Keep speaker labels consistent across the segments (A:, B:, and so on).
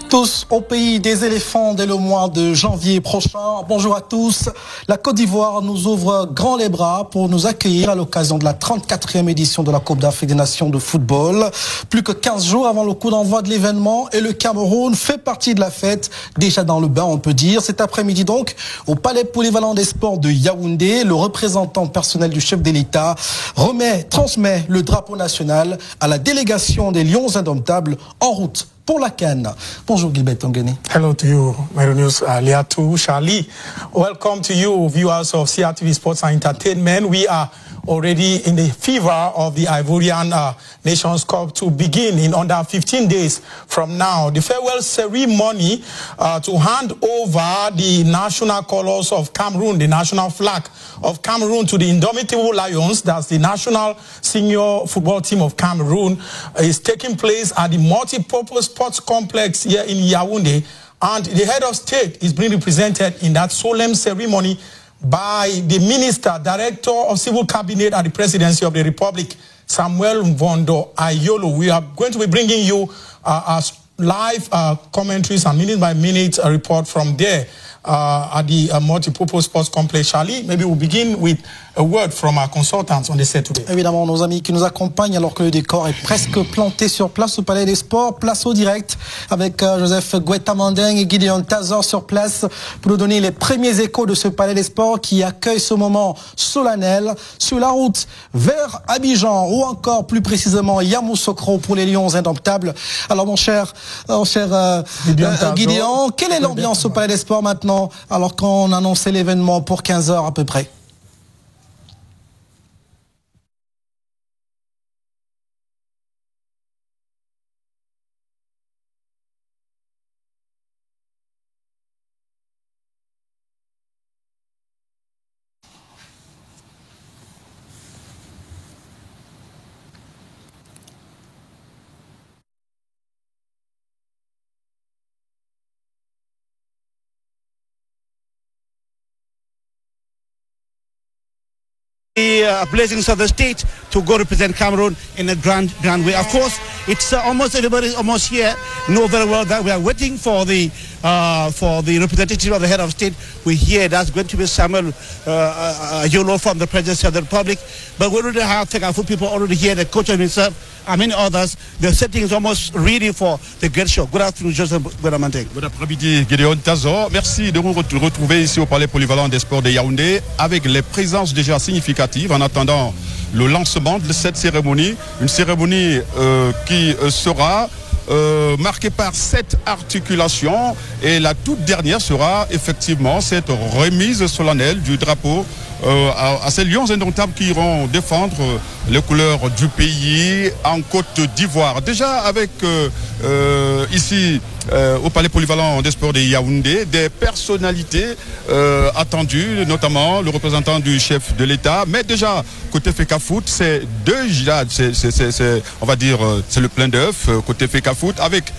A: Tous au pays des éléphants dès le mois de janvier prochain. Bonjour à tous. La Côte d'Ivoire nous ouvre grand les bras pour nous accueillir à l'occasion de la 34e édition de la Coupe d'Afrique des Nations de football. Plus que 15 jours avant le coup d'envoi de l'événement et le Cameroun fait partie de la fête, déjà dans le bain on peut dire. Cet après-midi donc, au Palais Polyvalent des Sports de Yaoundé, le représentant personnel du chef de l'État transmet le drapeau national à la délégation des Lions Indomptables en route pour la CAN. Bonjour Gilbert Tongani.
B: Hello to you, Myron-News, Liatou, Charlie. Welcome to you, viewers of CRTV Sports and Entertainment. We are already in the fever of the Ivorian Nations Cup to begin in under 15 days from now. The farewell ceremony to hand over the national colors of Cameroon, the national flag of Cameroon, to the Indomitable Lions, that's the national senior football team of Cameroon, is taking place at the multi-purpose sports complex here in Yaoundé. And the head of state is being represented in that solemn ceremony by the Minister, Director of Civil Cabinet at the Presidency of the Republic, Samuel Mvondo Ayolo. We are going to be bringing you live commentaries and minute-by-minute report from there at the multi-purpose sports complex. Charlie, maybe we'll begin with a word from our consultants on the set today.
A: Évidemment, nos amis qui nous accompagnent alors que le décor est presque planté sur place au Palais des Sports. Place au direct avec Joseph Guetta-Mandeng et Gideon Tazor sur place pour nous donner les premiers échos de ce Palais des Sports qui accueille ce moment solennel sur la route vers Abidjan ou encore plus précisément Yamoussoukro pour les Lions Indomptables. Alors mon cher Gideon, quelle est l'ambiance au Palais des Sports maintenant alors qu'on annonçait l'événement pour 15 heures à peu près?
C: The blessings of the state to go represent Cameroon in a grand way. Of course, it's almost everybody almost here know very well that we are waiting for the representative of the head of state. We hear that's going to be Samuel Ayolo from the Presidency of the Republic. But we already have Tegafou people already here, the coach and himself, and many others. The setting is almost ready for the great show. Good afternoon, Joseph Guetta-Mandeng.
D: Bon après-midi, Gideon Tazor. Merci de nous retrouver ici au Palais Polyvalent des Sports de Yaoundé avec les présences déjà significatives en attendant le lancement de cette cérémonie. Une cérémonie qui sera marquée par 7 articulations et la toute dernière sera effectivement cette remise solennelle du drapeau à ces Lions Indomptables qui iront défendre les couleurs du pays en Côte d'Ivoire. Déjà avec ici au Palais Polyvalent des Sports de Yaoundé, des personnalités attendues, notamment le représentant du chef de l'État. Mais déjà, côté FECAFOOT, c'est on va dire, c'est le plein d'œuf, côté FECAFOOT, avec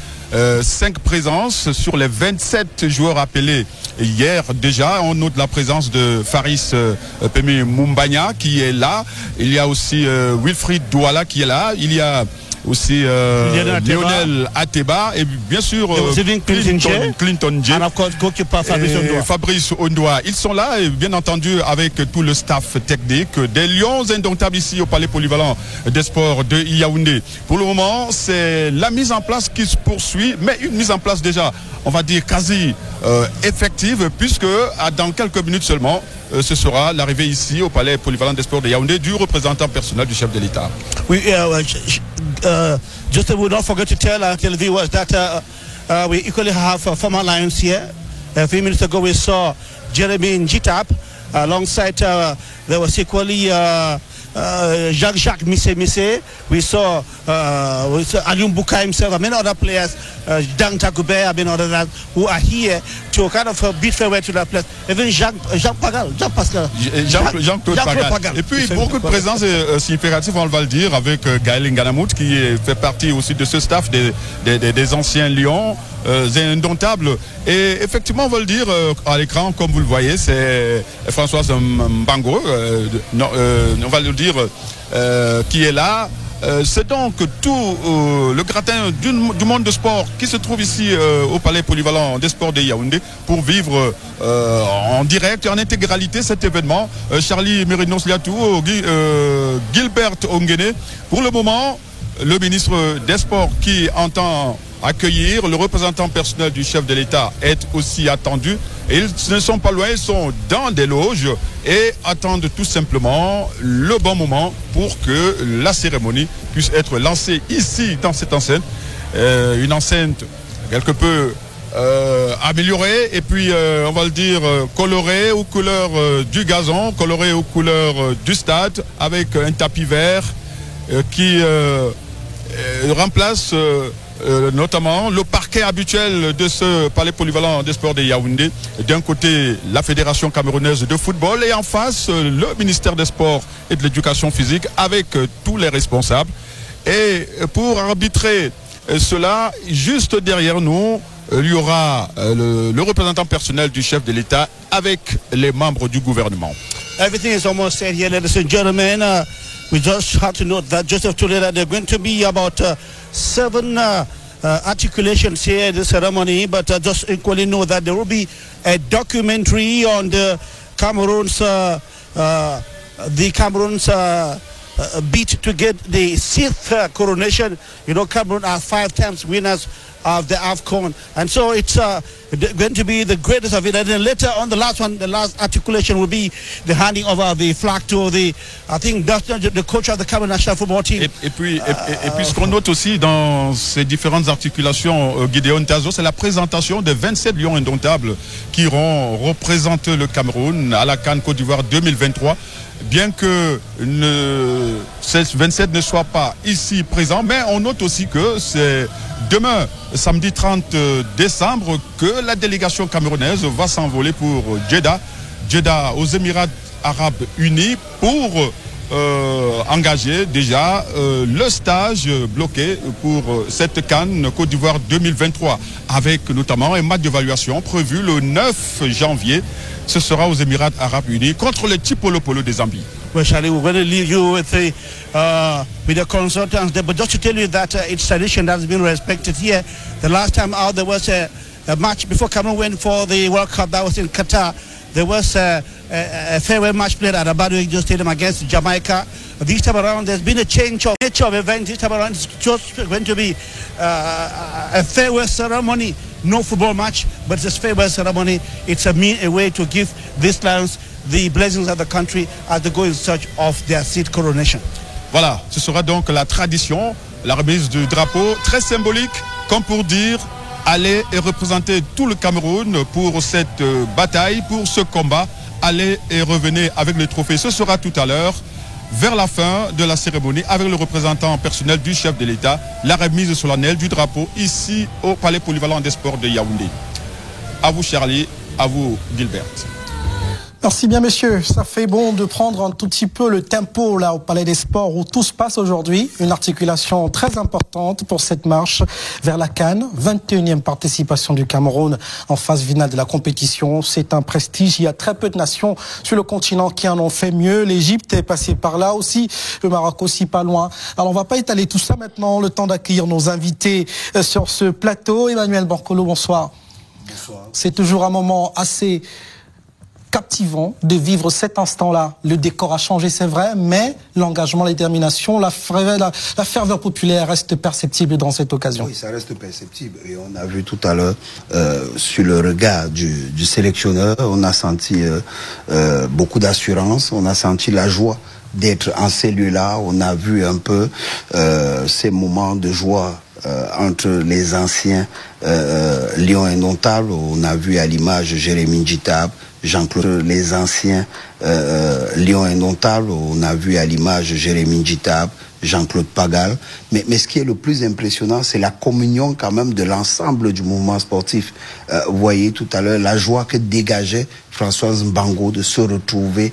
D: 5 présences sur les 27 joueurs appelés hier déjà. On note la présence de Faris Pemi Mumbanya qui est là. Il y a aussi Wilfried Douala qui est là. Il y a aussi Lionel Ateba et bien sûr Clinton J et Fabrice Ondoa. Ils sont là et bien entendu avec tout le staff technique des Lions Indomptables ici au Palais Polyvalent des Sports de Yaoundé. Pour le moment, c'est la mise en place qui se poursuit, mais une mise en place déjà, on va dire quasi effective, puisque dans quelques minutes seulement, ce sera l'arrivée ici au Palais Polyvalent des Sports de Yaoundé du représentant personnel du chef de l'État.
C: We just would not forget to tell our viewers that we equally have former Lions here. A few minutes ago we saw Jeremy Njitap. Alongside there was equally Jacques Misse. We saw Alium Buka himself and many other players, Dang Tagoubert, and many others who are here to kind of bid farewell to that place. Even Jean-Claude Pagal.
D: Et puis beaucoup de présence significative, on va le dire, avec Gaël Nganamout qui fait partie aussi de ce staff des anciens Lions Indomptables. Et effectivement, on va le dire à l'écran, comme vous le voyez, c'est Françoise Mbango, on va le dire, qui est là. C'est donc tout le gratin du monde de sport qui se trouve ici au Palais Polyvalent des Sports de Yaoundé pour vivre en direct et en intégralité cet événement. Charlie Mérinos Liatou, Gilbert Ongene, pour le moment, le ministre des Sports qui entend accueillir le représentant personnel du chef de l'État est aussi attendu. Et ils ne sont pas loin, ils sont dans des loges et attendent tout simplement le bon moment pour que la cérémonie puisse être lancée ici dans cette enceinte. Une enceinte quelque peu améliorée et puis on va le dire colorée aux couleurs du gazon, colorée aux couleurs du stade avec un tapis vert qui remplace notamment le parquet habituel de ce palais polyvalent des sports de Yaoundé. D'un côté, la Fédération camerounaise de football et en face, le ministère des Sports et de l'Éducation physique avec tous les responsables. Et pour arbitrer cela, juste derrière nous, il y aura le représentant personnel du chef de l'État avec les membres du gouvernement.
C: Everything is almost said here, ladies and gentlemen. We just have to note that Joseph Tulera, there are going to be about 7 articulations here in the ceremony, but just equally know that there will be a documentary on the Cameroon's beat to get the 6th coronation. You know, Cameroon are 5 times winners of the AFCON, and so it's going to be the greatest of it. And then later on, the last articulation will be the handing over the flag to the, I think, the coach of the Cameroon national football team.
D: Et puis ce qu'on note aussi dans ces différentes articulations, Gideon Tazo, c'est la présentation des 27 lions indomptables qui iront représenter le Cameroun à la CAN Côte d'Ivoire 2023. Bien que ces 27 ne soient pas ici présents, mais on note aussi que c'est demain, samedi 30 décembre, que la délégation camerounaise va s'envoler pour Jeddah aux Émirats Arabes Unis pour engager déjà le stage bloqué pour cette CAN Côte d'Ivoire 2023 avec notamment un match d'évaluation prévu le 9 janvier. Ce sera aux Émirats Arabes Unis contre le Chipolo Polo de Zambie.
C: Well, Charlie, we're going to leave you with the consultants there, but just to tell you that it's tradition that has been respected here. The last time out there was a match before Cameroon went for the World Cup, that was in Qatar. There was a farewell match played at Abado Stadium against Jamaica. This time around, there's been a change of nature of events. This time around, it's just going to be a farewell ceremony. No football match, but it's a farewell ceremony. It's a way to give these lions the blessings of the country as they go in search of their 6th coronation.
D: Voilà, ce sera donc la tradition, la remise du drapeau, très symbolique, comme pour dire allez et représenter tout le Cameroun pour cette bataille, pour ce combat. Allez et revenez avec le trophée. Ce sera tout à l'heure, vers la fin de la cérémonie, avec le représentant personnel du chef de l'État, la remise solennelle du drapeau ici au Palais Polyvalent des Sports de Yaoundé. À vous Charlie, à vous Gilbert.
A: Merci bien, messieurs. Ça fait bon de prendre un tout petit peu le tempo là au Palais des Sports où tout se passe aujourd'hui. Une articulation très importante pour cette marche vers la CAN. 21e participation du Cameroun en phase finale de la compétition. C'est un prestige. Il y a très peu de nations sur le continent qui en ont fait mieux. L'Égypte est passée par là aussi. Le Maroc aussi pas loin. Alors on va pas étaler tout ça maintenant. Le temps d'accueillir nos invités sur ce plateau. Emmanuel Borcolo, bonsoir. Bonsoir. C'est toujours un moment assez captivant de vivre cet instant-là. Le décor a changé, c'est vrai, mais l'engagement, la détermination, la ferveur populaire reste perceptible dans cette occasion.
E: Oui, ça reste perceptible. Et on a vu tout à l'heure, sur le regard du sélectionneur, on a senti beaucoup d'assurance, on a senti la joie d'être en ces lieux-là. On a vu un peu ces moments de joie entre les anciens lions indomptables. On a vu à l'image Jérémy Njitab, Jean-Claude, les anciens lions indomptables. On a vu à l'image Jérémy Njitab, Jean-Claude Pagal. Mais ce qui est le plus impressionnant, c'est la communion quand même de l'ensemble du mouvement sportif. Vous voyez tout à l'heure la joie que dégageait Françoise Mbango de se retrouver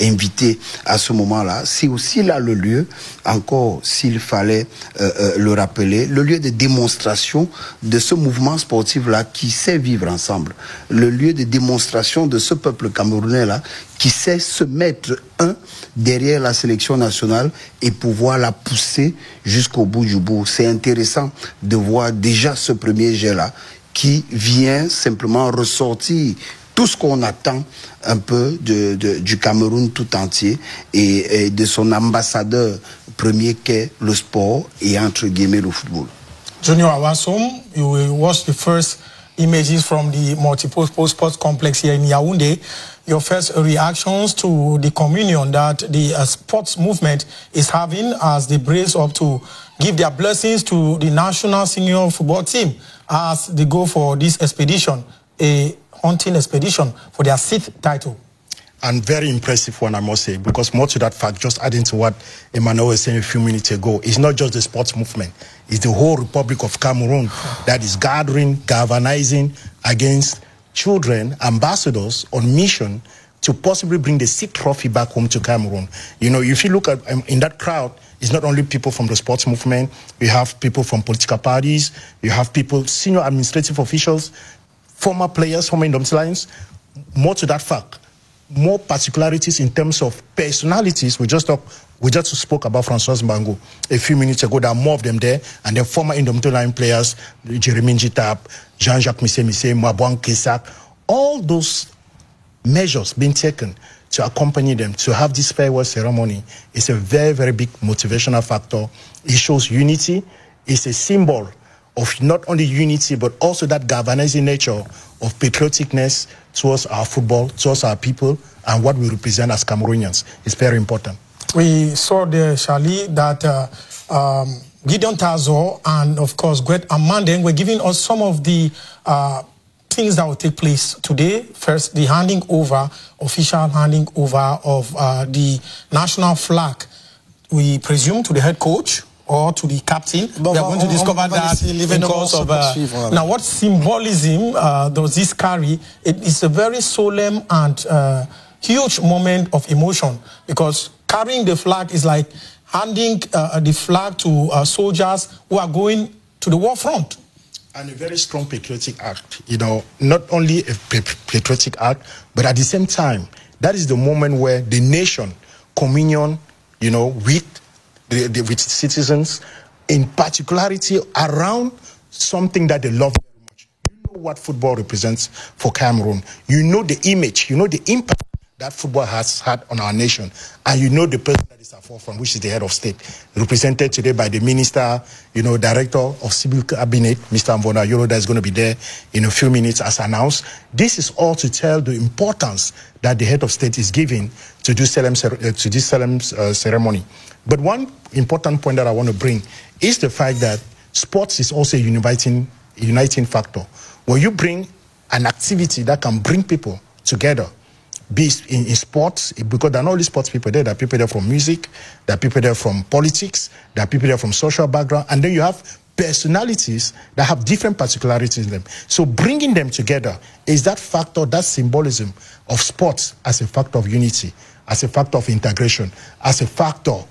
E: invitée à ce moment-là. C'est aussi là le lieu, encore s'il fallait le rappeler, le lieu de démonstration de ce mouvement sportif-là qui sait vivre ensemble. Le lieu de démonstration de ce peuple camerounais-là qui sait se mettre derrière la sélection nationale et pouvoir la pousser jusqu'au bout du bout. C'est intéressant de voir déjà ce premier jet-là qui vient simplement ressortir tout ce qu'on attend un peu du Cameroun tout entier et de son ambassadeur premier qu'est le sport et entre guillemets le football.
B: Junior Awasom, you will watch the first images from the multipurpose sports complex here in Yaoundé. Your first reactions to the communion that the sports movement is having as they brace up to give their blessings to the national senior football team as they go for this expedition, a hunting expedition for their 6th title.
F: And very impressive one, I must say, because more to that fact, just adding to what Emmanuel was saying a few minutes ago, it's not just the sports movement, it's the whole Republic of Cameroon that is gathering, galvanizing against children, ambassadors on mission to possibly bring the 6th trophy back home to Cameroon. You know, if you look at in that crowd, it's not only people from the sports movement, you have people from political parties, you have people, senior administrative officials, former players, former Indomitable Lions. More to that fact, more particularities in terms of personalities. We just spoke about Françoise Mbango a few minutes ago. There are more of them there, and then former Indomitable Lion players, Jeremy Njitap, Jean-Jacques Misse, Mabouan Kesak, all those measures being taken to accompany them, to have this farewell ceremony, is a very, very big motivational factor. It shows unity. It's a symbol of not only unity, but also that galvanizing nature of patrioticness towards our football, towards our people, and what we represent as Cameroonians. It's very important.
B: We saw there, Charlie, that Gideon Tazo and, of course, Gwet Amandeng were giving us some of the things that will take place today. First, the official handing over of the national flag, we presume, to the head coach or to the captain. We are going to discover that in course of... Now, what symbolism does this carry? It is a very solemn and huge moment of emotion, because carrying the flag is like handing the flag to soldiers who are going to the war front.
F: And a very strong patriotic act, you know, not only a patriotic act, but at the same time, that is the moment where the nation communion, you know, with citizens, in particularity around something that they love very much. You know what football represents for Cameroon. You know the image, you know the impact that football has had on our nation, and you know the person that is at forefront, which is the head of state, represented today by the minister, you know, director of civil cabinet, Mr. Mvona Yoro, that is going to be there in a few minutes as announced. This is all to tell the importance that the head of state is giving to this solemn ceremony. But one important point that I want to bring is the fact that sports is also a uniting factor. When you bring an activity that can bring people together, be in sports, because there are not only sports people there are people there from music, there are people there from politics, there are people there from social background, and then you have personalities that have different particularities in them. So bringing them together is that factor, that symbolism of sports as a factor of unity, as a factor of integration, as a factor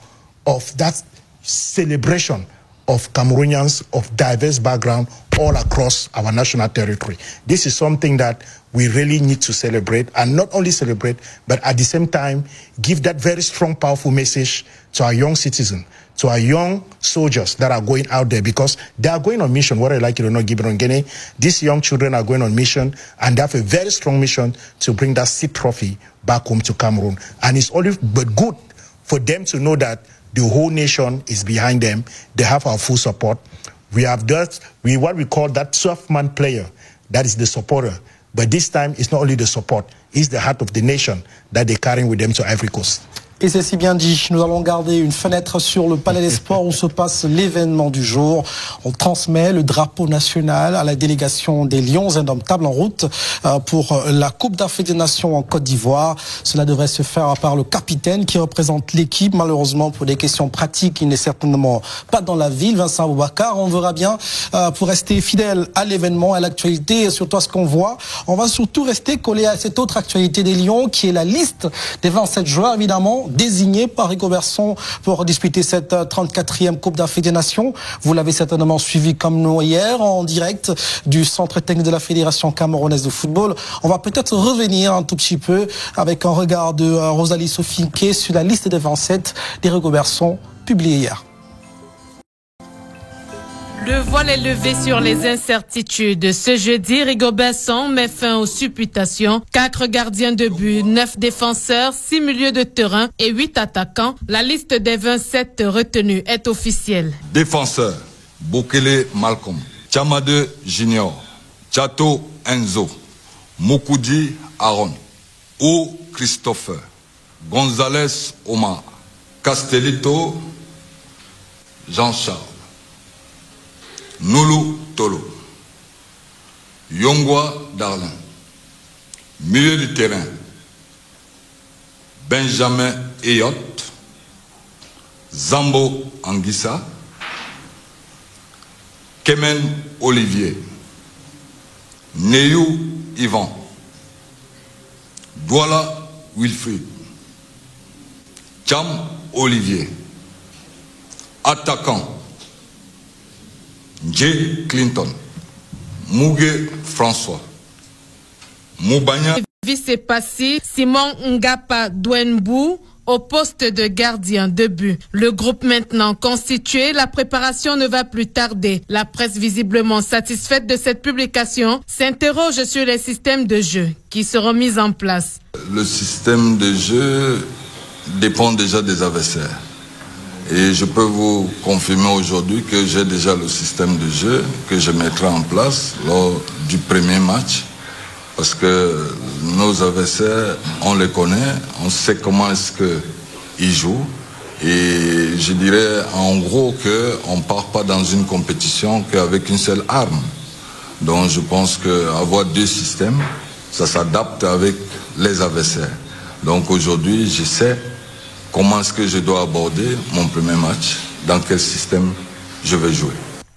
F: of that celebration of Cameroonians of diverse background all across our national territory. This is something that we really need to celebrate, and not only celebrate, but at the same time, give that very strong, powerful message to our young citizens, to our young soldiers that are going out there, because they are going on mission, whether you like it or not, Gibeon Guinea. These young children are going on mission, and they have a very strong mission to bring that 6th trophy back home to Cameroon. And it's only but good for them to know that the whole nation is behind them. They have our full support. We have what we call that 12-man player. That is the supporter. But this time, it's not only the support. It's the heart of the nation that they're carrying with them to Ivory Coast.
A: Et c'est si bien dit, nous allons garder une fenêtre sur le Palais des Sports où se passe l'événement du jour. On transmet le drapeau national à la délégation des Lions indomptables en route pour la Coupe d'Afrique des Nations en Côte d'Ivoire. Cela devrait se faire par le capitaine qui représente l'équipe. Malheureusement, pour des questions pratiques, il n'est certainement pas dans la ville, Vincent Aboubakar. On verra bien pour rester fidèle à l'événement, à l'actualité et surtout à ce qu'on voit. On va surtout rester collé à cette autre actualité des Lions qui est la liste des 27 joueurs, évidemment, désigné par Rigobert Song pour disputer cette 34e Coupe d'Afrique des Nations. Vous l'avez certainement suivi comme nous hier en direct du centre technique de la Fédération camerounaise de football. On va peut-être revenir un tout petit peu avec un regard de Rosalie Sofinke sur la liste des 27 des Rigobert Song publiée hier.
G: Le voile est levé sur les incertitudes. Ce jeudi, Rigobert Song met fin aux supputations. 4 gardiens de but, 9 défenseurs, 6 milieux de terrain et 8 attaquants. La liste des 27 retenus est officielle.
H: Défenseurs, Bokele Malcolm, Chamade Junior, Chato Enzo, Mukudi Aaron, O Christopher, Gonzalez Omar, Castellito Jean-Charles, Noulou Tolo, Yongwa Darlin, milieu du terrain, Benjamin Eyot, Zambo Anguissa, Kemen Olivier, Neyou Yvan, Douala Wilfried, Cham Olivier, attaquant, J. Clinton, Mougué François, Moubanya.
G: Vice-Passi, Simon Ngapa Douenbou au poste de gardien de but. Le groupe maintenant constitué, la préparation ne va plus tarder. La presse visiblement satisfaite de cette publication s'interroge sur les systèmes de jeu qui seront mis en place.
H: Le système de jeu dépend déjà des adversaires. Et je peux vous confirmer aujourd'hui que j'ai déjà le système de jeu que je mettrai en place lors du premier match. Parce que nos adversaires, on les connaît, on sait comment est-ce qu'ils jouent. Et je dirais en gros qu'on ne part pas dans une compétition qu'avec une seule arme. Donc je pense qu'avoir 2 systèmes, ça s'adapte avec les adversaires. Donc aujourd'hui, je sais comment est-ce que je dois aborder mon premier match, dans quel système je vais jouer.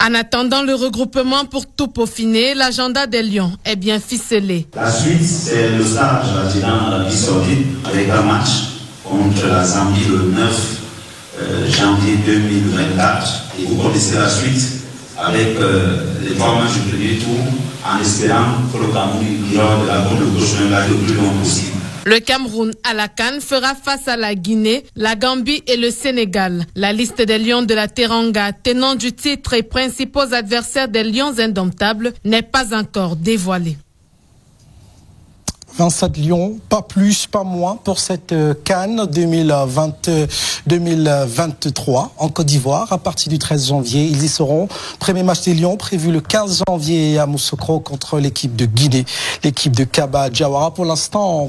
G: En attendant le regroupement pour tout peaufiner, l'agenda des Lions est bien ficelé.
I: La suite, c'est le stage attirant l'Arabie Saoudite avec un match contre la Zambie le 9 janvier 2024. Et vous connaissez la suite avec les 3 matchs du premier tour en espérant que le Cameroun lors de la Coupe de prochain va le plus long possible.
G: Le Cameroun à la CAN fera face à la Guinée, la Gambie et le Sénégal. La liste des Lions de la Teranga, tenants du titre et principaux adversaires des Lions indomptables, n'est pas encore dévoilée.
A: 27 Lions, pas plus, pas moins pour cette CAN 2023 en Côte d'Ivoire à partir du 13 janvier. Ils y seront. Premier match des Lions prévu le 15 janvier à Moussokro contre l'équipe de Guinée, l'équipe de Kaba Diawara. Pour l'instant, on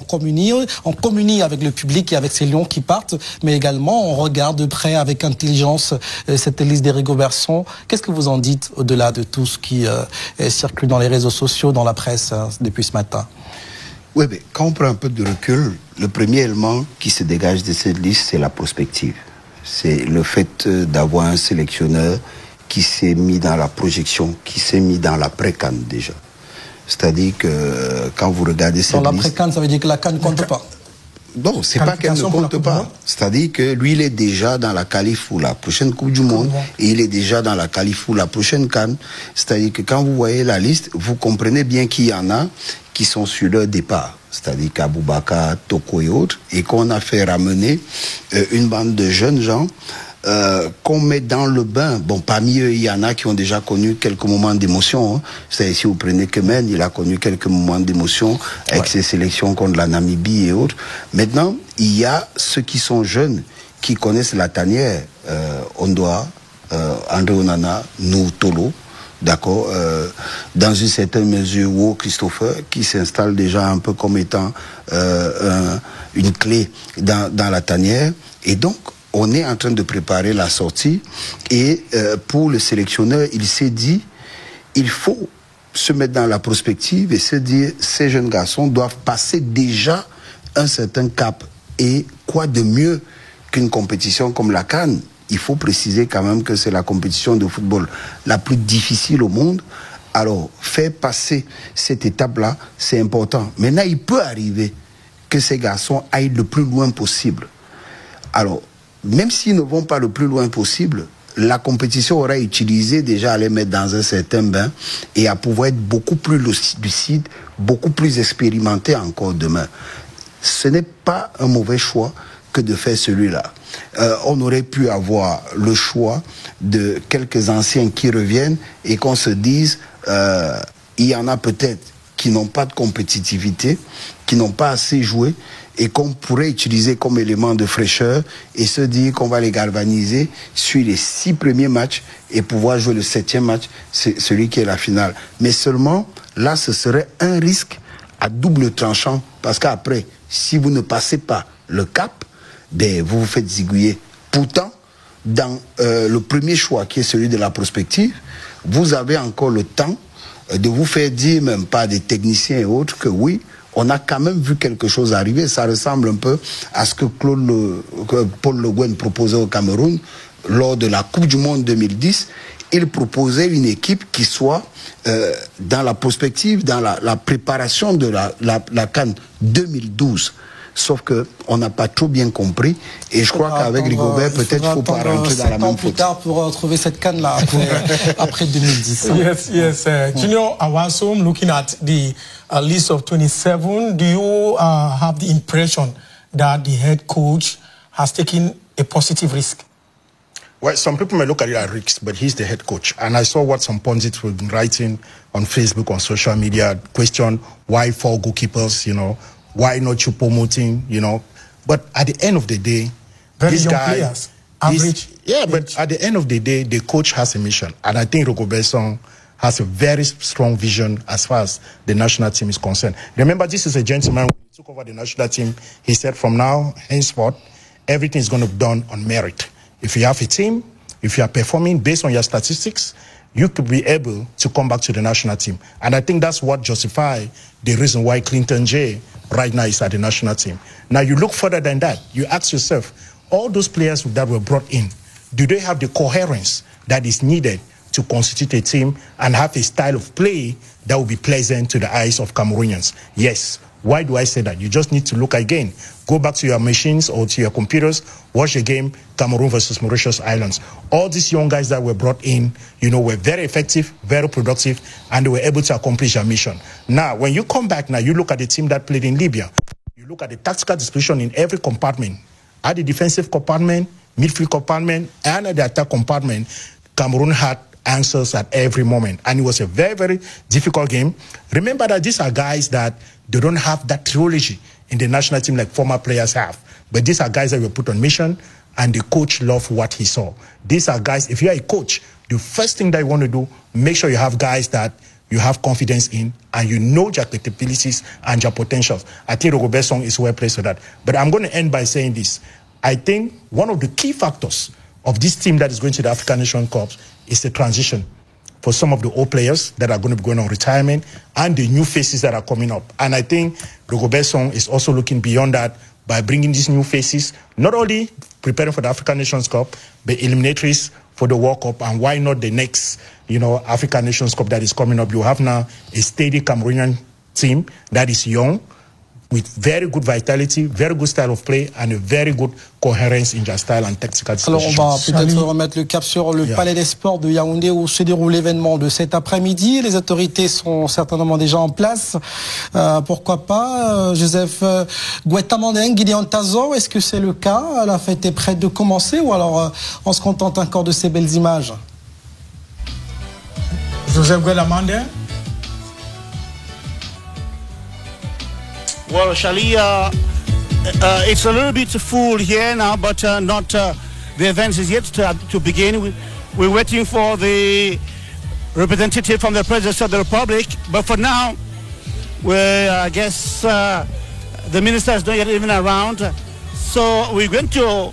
A: communie avec le public et avec ces Lions qui partent, mais également on regarde de près avec intelligence cette liste des Rigobert Song. Qu'est-ce que vous en dites au-delà de tout ce qui circule dans les réseaux sociaux, dans la presse depuis ce matin?
E: Oui, mais quand on prend un peu de recul, le premier élément qui se dégage de cette liste, c'est la prospective. C'est le fait d'avoir un sélectionneur qui s'est mis dans la projection, qui s'est mis dans la pré-CAN déjà. C'est-à-dire que quand vous regardez cette liste...
A: Dans la pré-CAN, ça veut dire que la CAN ne compte pas?
E: Non, c'est pas qu'elle ne compte pas. C'est-à-dire que lui, il est déjà dans la qualif pour la prochaine Coupe du Monde et il est déjà dans la qualif pour la prochaine CAN. C'est-à-dire que quand vous voyez la liste, vous comprenez bien qu'il y en a qui sont sur leur départ. C'est-à-dire qu'Aboubakar, Toko et autres, et qu'on a fait ramener une bande de jeunes gens qu'on met dans le bain. Bon, parmi eux, il y en a qui ont déjà connu quelques moments d'émotion. Hein. C'est si vous prenez Kemen, il a connu quelques moments d'émotion avec ses sélections contre la Namibie et autres. Maintenant, il y a ceux qui sont jeunes, qui connaissent la tanière. Ondoa, André Onana, nous, Tolo. d'accord, dans une certaine mesure, Wo Christopher, qui s'installe déjà un peu comme étant une clé dans la tanière. Et donc, on est en train de préparer la sortie. Et pour le sélectionneur, il s'est dit, il faut se mettre dans la prospective et se dire, ces jeunes garçons doivent passer déjà un certain cap. Et quoi de mieux qu'une compétition comme la CAN? Il faut préciser quand même que c'est la compétition de football la plus difficile au monde. Alors, faire passer cette étape-là, c'est important. Maintenant, il peut arriver que ces garçons aillent le plus loin possible. Alors, même s'ils ne vont pas le plus loin possible, la compétition aura utilisé déjà à les mettre dans un certain bain et à pouvoir être beaucoup plus lucide, beaucoup plus expérimenté encore demain. Ce n'est pas un mauvais choix que de faire celui-là. On aurait pu avoir le choix de quelques anciens qui reviennent et qu'on se dise, il y en a peut-être qui n'ont pas de compétitivité, qui n'ont pas assez joué et qu'on pourrait utiliser comme élément de fraîcheur et se dire qu'on va les galvaniser sur les 6 premiers matchs et pouvoir jouer le 7e match, c'est celui qui est la finale. Mais seulement, là, ce serait un risque à double tranchant parce qu'après, si vous ne passez pas le cap, ben, vous vous faites zigouiller. Pourtant, dans le premier choix qui est celui de la prospective, vous avez encore le temps de vous faire dire, même pas des techniciens et autres, que oui, on a quand même vu quelque chose arriver. Ça ressemble un peu à ce que Paul Le Guen proposait au Cameroun lors de la Coupe du Monde 2010. Il proposait une équipe qui soit dans la prospective, dans la préparation de la CAN 2012. Sauf qu'on n'a pas trop bien compris. Et je crois qu'avec Rigobert, peut-être qu'il ne faut pas rentrer dans la même faute.
A: Plus tard pour retrouver cette canne-là après 2010.
B: Yes. Junior Awasom, looking at the list of 27, do you have the impression that the head coach has taken a positive risk?
F: Well, some people may look at it as risk, but he's the head coach. And I saw what some pundits were writing on Facebook, on social media, question why 4 goalkeepers, you know, why not you promoting, you know. But at the end of the day,
B: very
F: this
B: young
F: guy,
B: players, average.
F: But at the end of the day, the coach has a mission. And I think Rigobert Song has a very strong vision as far as the national team is concerned. Remember, this is a gentleman who took over the national team. He said from now, henceforth, everything is going to be done on merit. If you have a team, if you are performing based on your statistics, you could be able to come back to the national team. And I think that's what justifies the reason why Clinton J right now is at the national team. Now you look further than that. You ask yourself, all those players that were brought in, do they have the coherence that is needed to constitute a team and have a style of play that will be pleasant to the eyes of Cameroonians? Yes. Why do I say that? You just need to look again. Go back to your machines or to your computers, watch the game, Cameroon versus Mauritius Islands. All these young guys that were brought in, you know, were very effective, very productive, and they were able to accomplish their mission. Now, when you come back now, you look at the team that played in Libya. You look at the tactical disposition in every compartment. At the defensive compartment, midfield compartment, and at the attack compartment, Cameroon had answers at every moment. And it was a very, very difficult game. Remember that these are guys that they don't have that trilogy in the national team like former players have. But these are guys that were put on mission, and the coach loved what he saw. These are guys, if you're a coach, the first thing that you want to do, make sure you have guys that you have confidence in and you know their capabilities and their potentials. I think Rigobert Song is well placed for that. But I'm going to end by saying this. I think one of the key factors of this team that is going to the African Nation Cup is the transition for some of the old players that are going to be going on retirement and the new faces that are coming up. And I think Rigobert Song is also looking beyond that by bringing these new faces, not only preparing for the African Nations Cup, but eliminatories for the World Cup, and why not the next, you know, African Nations Cup that is coming up. You have now a steady Cameroonian team that is young, with very good vitality, very good style of play, and a very good coherence in their style and tactical disposition.
A: Alors on va peut-être remettre le cap sur le Palais des Sports de Yaoundé où se déroule l'événement de cet après-midi. Les autorités sont certainement déjà en place. Pourquoi pas Joseph Guetamandeng, Gideon Tazo, est-ce que c'est le cas? La fête est prête de commencer ou alors on se contente encore de ces belles images?
B: Joseph Guetamandeng.
C: Well, Shali, it's a little bit full here now, but not the event is yet to begin. We're waiting for the representative from the President of the Republic. But for now, I guess the minister is not yet even around. So we're going to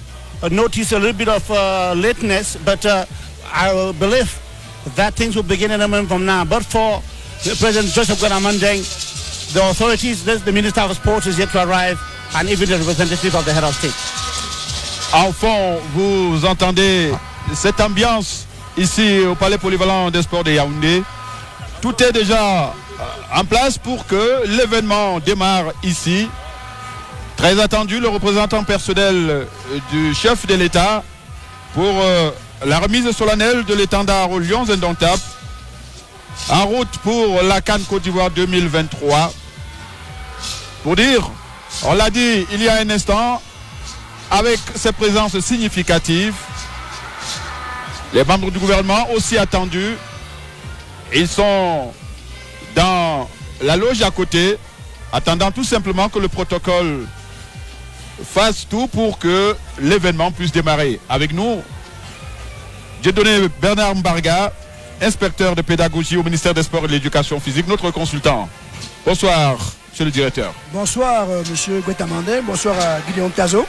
C: notice a little bit of lateness, but I believe that things will begin in a moment from now. But for the President Joseph Gwetamandeng, the authorities, the Minister of Sports is yet to arrive, and even the representative of the head of state.
D: En fond, vous entendez cette ambiance ici au Palais Polyvalent des Sports de Yaoundé. Tout est déjà en place pour que l'événement démarre ici. Très attendu, le représentant personnel du chef de l'État pour la remise solennelle de l'étendard aux Lions indomptables. En route pour la CAN Côte d'Ivoire 2023. Pour dire, on l'a dit il y a un instant, avec ces présences significatives, les membres du gouvernement aussi attendus, ils sont dans la loge à côté, attendant tout simplement que le protocole fasse tout pour que l'événement puisse démarrer. Avec nous, j'ai donné Bernard Mbarga, inspecteur de pédagogie au ministère des Sports et de l'Éducation physique, notre consultant. Bonsoir, monsieur le directeur.
J: Bonsoir, monsieur Gwetamandeng. Bonsoir à Guillaume Tazo.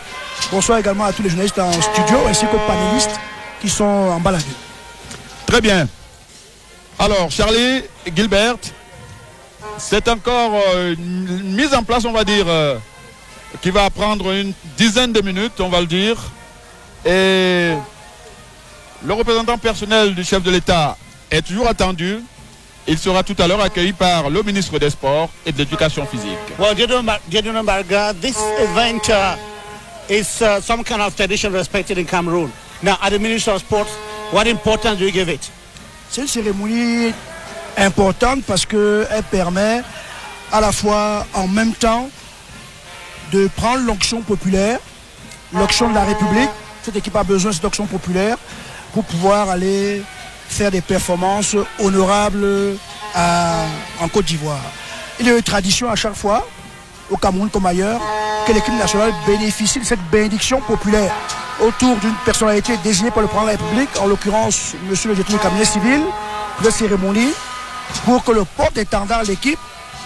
J: Bonsoir également à tous les journalistes en studio ainsi qu'aux panélistes qui sont en balade.
D: Très bien. Alors, Charlie, Gilbert, c'est encore une mise en place, on va dire, qui va prendre une dizaine de minutes, on va le dire. Et le représentant personnel du chef de l'État est toujours attendu. Il sera tout à l'heure accueilli par le ministre des Sports et de l'Éducation physique.
C: Well, Diedone Mbarga, this event is some kind of tradition respected in Cameroon. Now, at the Ministry of Sports, what importance do you give it?
J: C'est une cérémonie importante parce qu'elle permet à la fois en même temps de prendre l'onction populaire, l'onction de la République. Cette équipe a besoin de cette onction populaire pour pouvoir aller faire des performances honorables en Côte d'Ivoire. Il y a une tradition à chaque fois, au Cameroun comme ailleurs, que l'équipe nationale bénéficie de cette bénédiction populaire autour d'une personnalité désignée par le président de la République, en l'occurrence M. le directeur du cabinet civil, pour cette cérémonie, pour que le porte-étendard de l'équipe,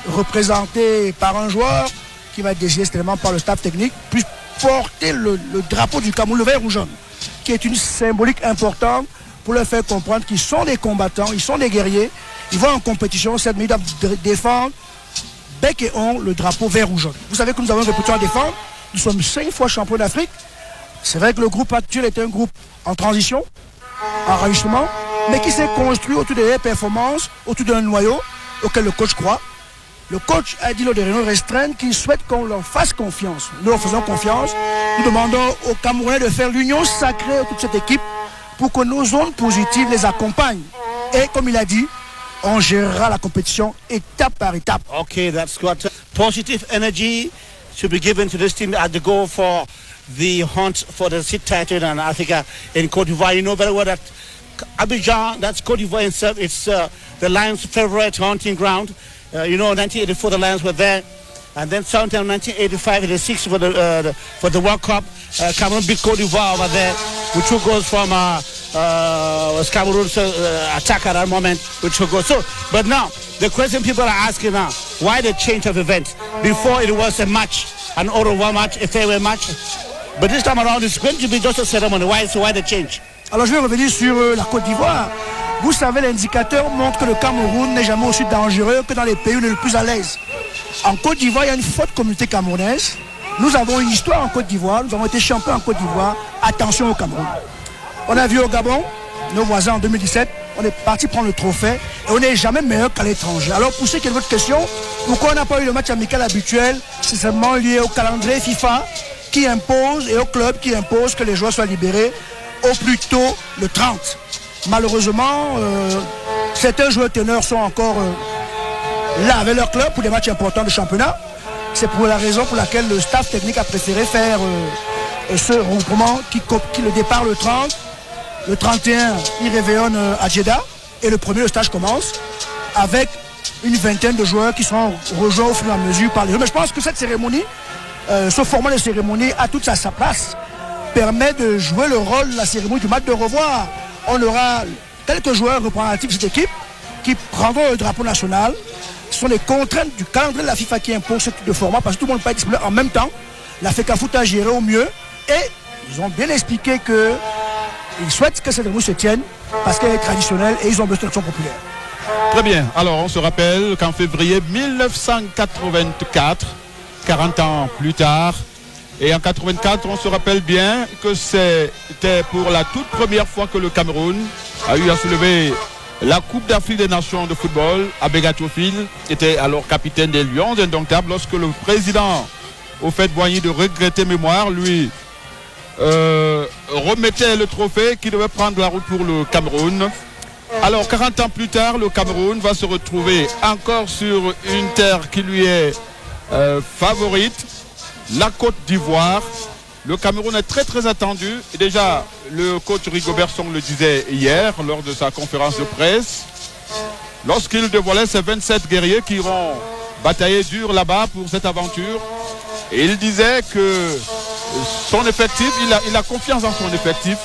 J: représenté par un joueur qui va être désigné certainement par le staff technique, puisse porter le drapeau du Cameroun, le vert ou jaune, qui est une symbolique importante pour leur faire comprendre qu'ils sont des combattants, ils sont des guerriers, ils vont en compétition, cette minute à défendre bec et ongle le drapeau vert ou jaune. Vous savez que nous avons une réputation à défendre, nous sommes 5 fois champions d'Afrique. C'est vrai que le groupe actuel est un groupe en transition, en enrichissement, mais qui s'est construit autour des performances, autour d'un noyau auquel le coach croit. Le coach a dit lors des réunions restreintes qu'il souhaite qu'on leur fasse confiance. Nous leur faisons confiance. Nous demandons aux Camerounais de faire l'union sacrée autour de cette équipe pour que nos zones positives les accompagnent. Et comme il a dit, on gérera la compétition étape par étape.
C: Okay, that's good. Positive energy should be given to this team at the goal for the hunt for the seed title in Africa in Côte d'Ivoire. You know very well that Abidjan, that's Côte d'Ivoire itself, it's the Lions' favorite hunting ground. You know, 1984 the Lions were there, and then sometime 1985 86 for the World Cup. Cameroon beat Côte d'Ivoire over there, with 2 goals from was Cameroon's attack at that moment, with 2 goals. So, but now the question people are asking now, why the change of event? Before it was a match, an au revoir match, a farewell match, but this time around it's going to be just a ceremony. Why the change?
J: Alors je vais revenir sur la Côte d'Ivoire. Vous savez, l'indicateur montre que le Cameroun n'est jamais aussi dangereux que dans les pays où il est le plus à l'aise. En Côte d'Ivoire, il y a une forte communauté camerounaise. Nous avons une histoire en Côte d'Ivoire. Nous avons été champions en Côte d'Ivoire. Attention au Cameroun. On a vu au Gabon, nos voisins en 2017, on est parti prendre le trophée et on n'est jamais meilleur qu'à l'étranger. Alors pour ce qui est de votre question, pourquoi on n'a pas eu le match amical habituel? C'est seulement lié au calendrier FIFA qui impose et au club qui impose que les joueurs soient libérés au plus tôt le 30. Malheureusement, certains joueurs teneurs sont encore là avec leur club pour des matchs importants de championnat. C'est pour la raison pour laquelle le staff technique a préféré faire ce regroupement qui le départ le 30. Le 31, il réveillonne à Jeddah et le premier, le stage commence avec une vingtaine de joueurs qui seront rejoints au fur et à mesure par les joueurs. Mais je pense que cette cérémonie, ce format de cérémonie a toute sa place, permet de jouer le rôle de la cérémonie du match de revoir. On aura quelques joueurs représentatifs de cette équipe qui prendront le drapeau national. Ce sont les contraintes du calendrier de la FIFA qui imposent ce type de format parce que tout le monde ne peut pas être disponible en même temps. La FECAFOOT a géré au mieux et ils ont bien expliqué qu'ils souhaitent que cette cérémonie se tienne parce qu'elle est traditionnelle et ils ont besoin d'action populaire.
D: Très bien. Alors, on se rappelle qu'en février 1984, 40 ans plus tard, et en 84, on se rappelle bien que c'était pour la toute première fois que le Cameroun a eu à soulever la Coupe d'Afrique des Nations de football. Abega Théophile était alors capitaine des Lions indomptables lorsque le président, au fait Boigny de regretter mémoire, lui remettait le trophée qui devait prendre la route pour le Cameroun. Alors 40 ans plus tard, le Cameroun va se retrouver encore sur une terre qui lui est favorite, la Côte d'Ivoire. Le Cameroun est très très attendu. Et déjà, le coach Rigobert Song le disait hier lors de sa conférence de presse, lorsqu'il dévoilait ces 27 guerriers qui iront batailler dur là-bas pour cette aventure. Et il disait que son effectif, il a confiance en son effectif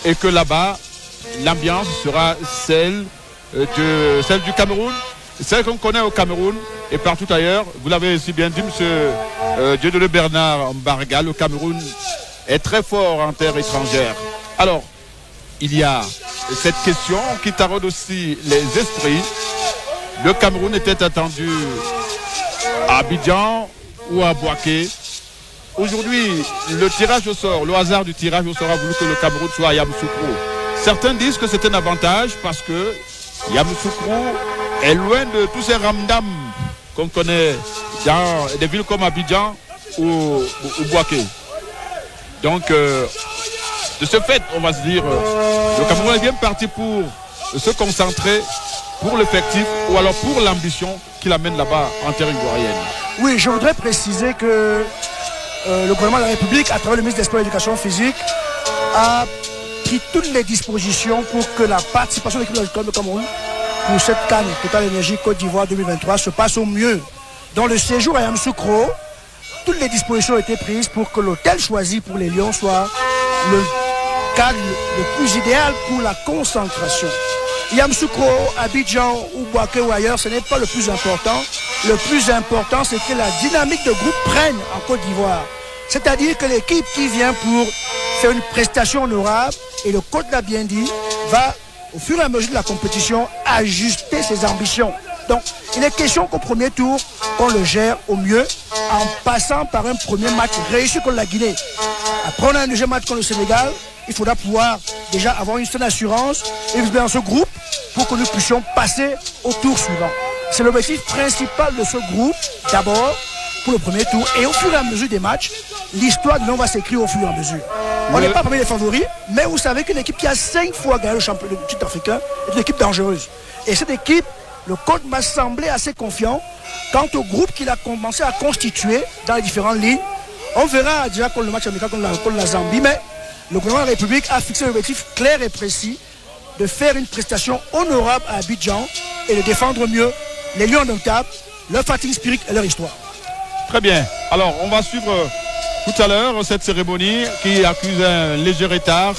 D: et que là-bas, l'ambiance sera celle du Cameroun, celle qu'on connaît au Cameroun et partout ailleurs. Vous l'avez si bien dit, monsieur Dieudonné Bernard Mbarga, le Cameroun est très fort en terre étrangère. Alors, il y a cette question qui taraude aussi les esprits. Le Cameroun était attendu à Abidjan ou à Bouaké. Aujourd'hui, le tirage au sort, le hasard du tirage au sort a voulu que le Cameroun soit à Yamoussoukro. Certains disent que c'est un avantage parce que Yamoussoukro est loin de tous ces ramdams qu'on connaît dans des villes comme Abidjan ou Bouaké. Donc, de ce fait, on va se dire, le Cameroun est bien parti pour se concentrer pour l'effectif ou alors pour l'ambition qu'il amène là-bas en terre ivoirienne.
J: Oui, je voudrais préciser que le gouvernement de la République, à travers le ministre des Sports et de l'Éducation physique, a pris toutes les dispositions pour que la participation de l'équipe nationale de Cameroun pour cette CAN Total Énergie Côte d'Ivoire 2023 se passe au mieux. Dans le séjour à Yamoussoukro, toutes les dispositions ont été prises pour que l'hôtel choisi pour les Lions soit le cadre le plus idéal pour la concentration. Yamoussoukro, Abidjan ou Bouaké ou ailleurs, ce n'est pas le plus important. Le plus important, c'est que la dynamique de groupe prenne en Côte d'Ivoire. C'est-à-dire que l'équipe qui vient pour faire une prestation honorable, et le coach l'a bien dit, va, au fur et à mesure de la compétition, ajuster ses ambitions. Donc, il est question qu'au premier tour, qu'on le gère au mieux, en passant par un premier match réussi contre la Guinée. Après, on a un deuxième match contre le Sénégal. Il faudra pouvoir déjà avoir une certaine assurance et vivre dans ce groupe pour que nous puissions passer au tour suivant. C'est l'objectif principal de ce groupe, d'abord, pour le premier tour. Et au fur et à mesure des matchs, l'histoire de l'homme va s'écrire au fur et à mesure. On n'est pas parmi les favoris, mais vous savez qu'une équipe qui a 5 fois gagné le championnat du titre africain est une équipe dangereuse. Et cette équipe, le coach m'a semblé assez confiant quant au groupe qu'il a commencé à constituer dans les différentes lignes. On verra déjà contre le match amical contre la Zambie, mais le gouvernement de la République a fixé un objectif clair et précis de faire une prestation honorable à Abidjan et de défendre mieux les Lions indomptables, leur fighting spirit et leur histoire.
D: Très bien. Alors, on va suivre tout à l'heure cette cérémonie qui accuse un léger retard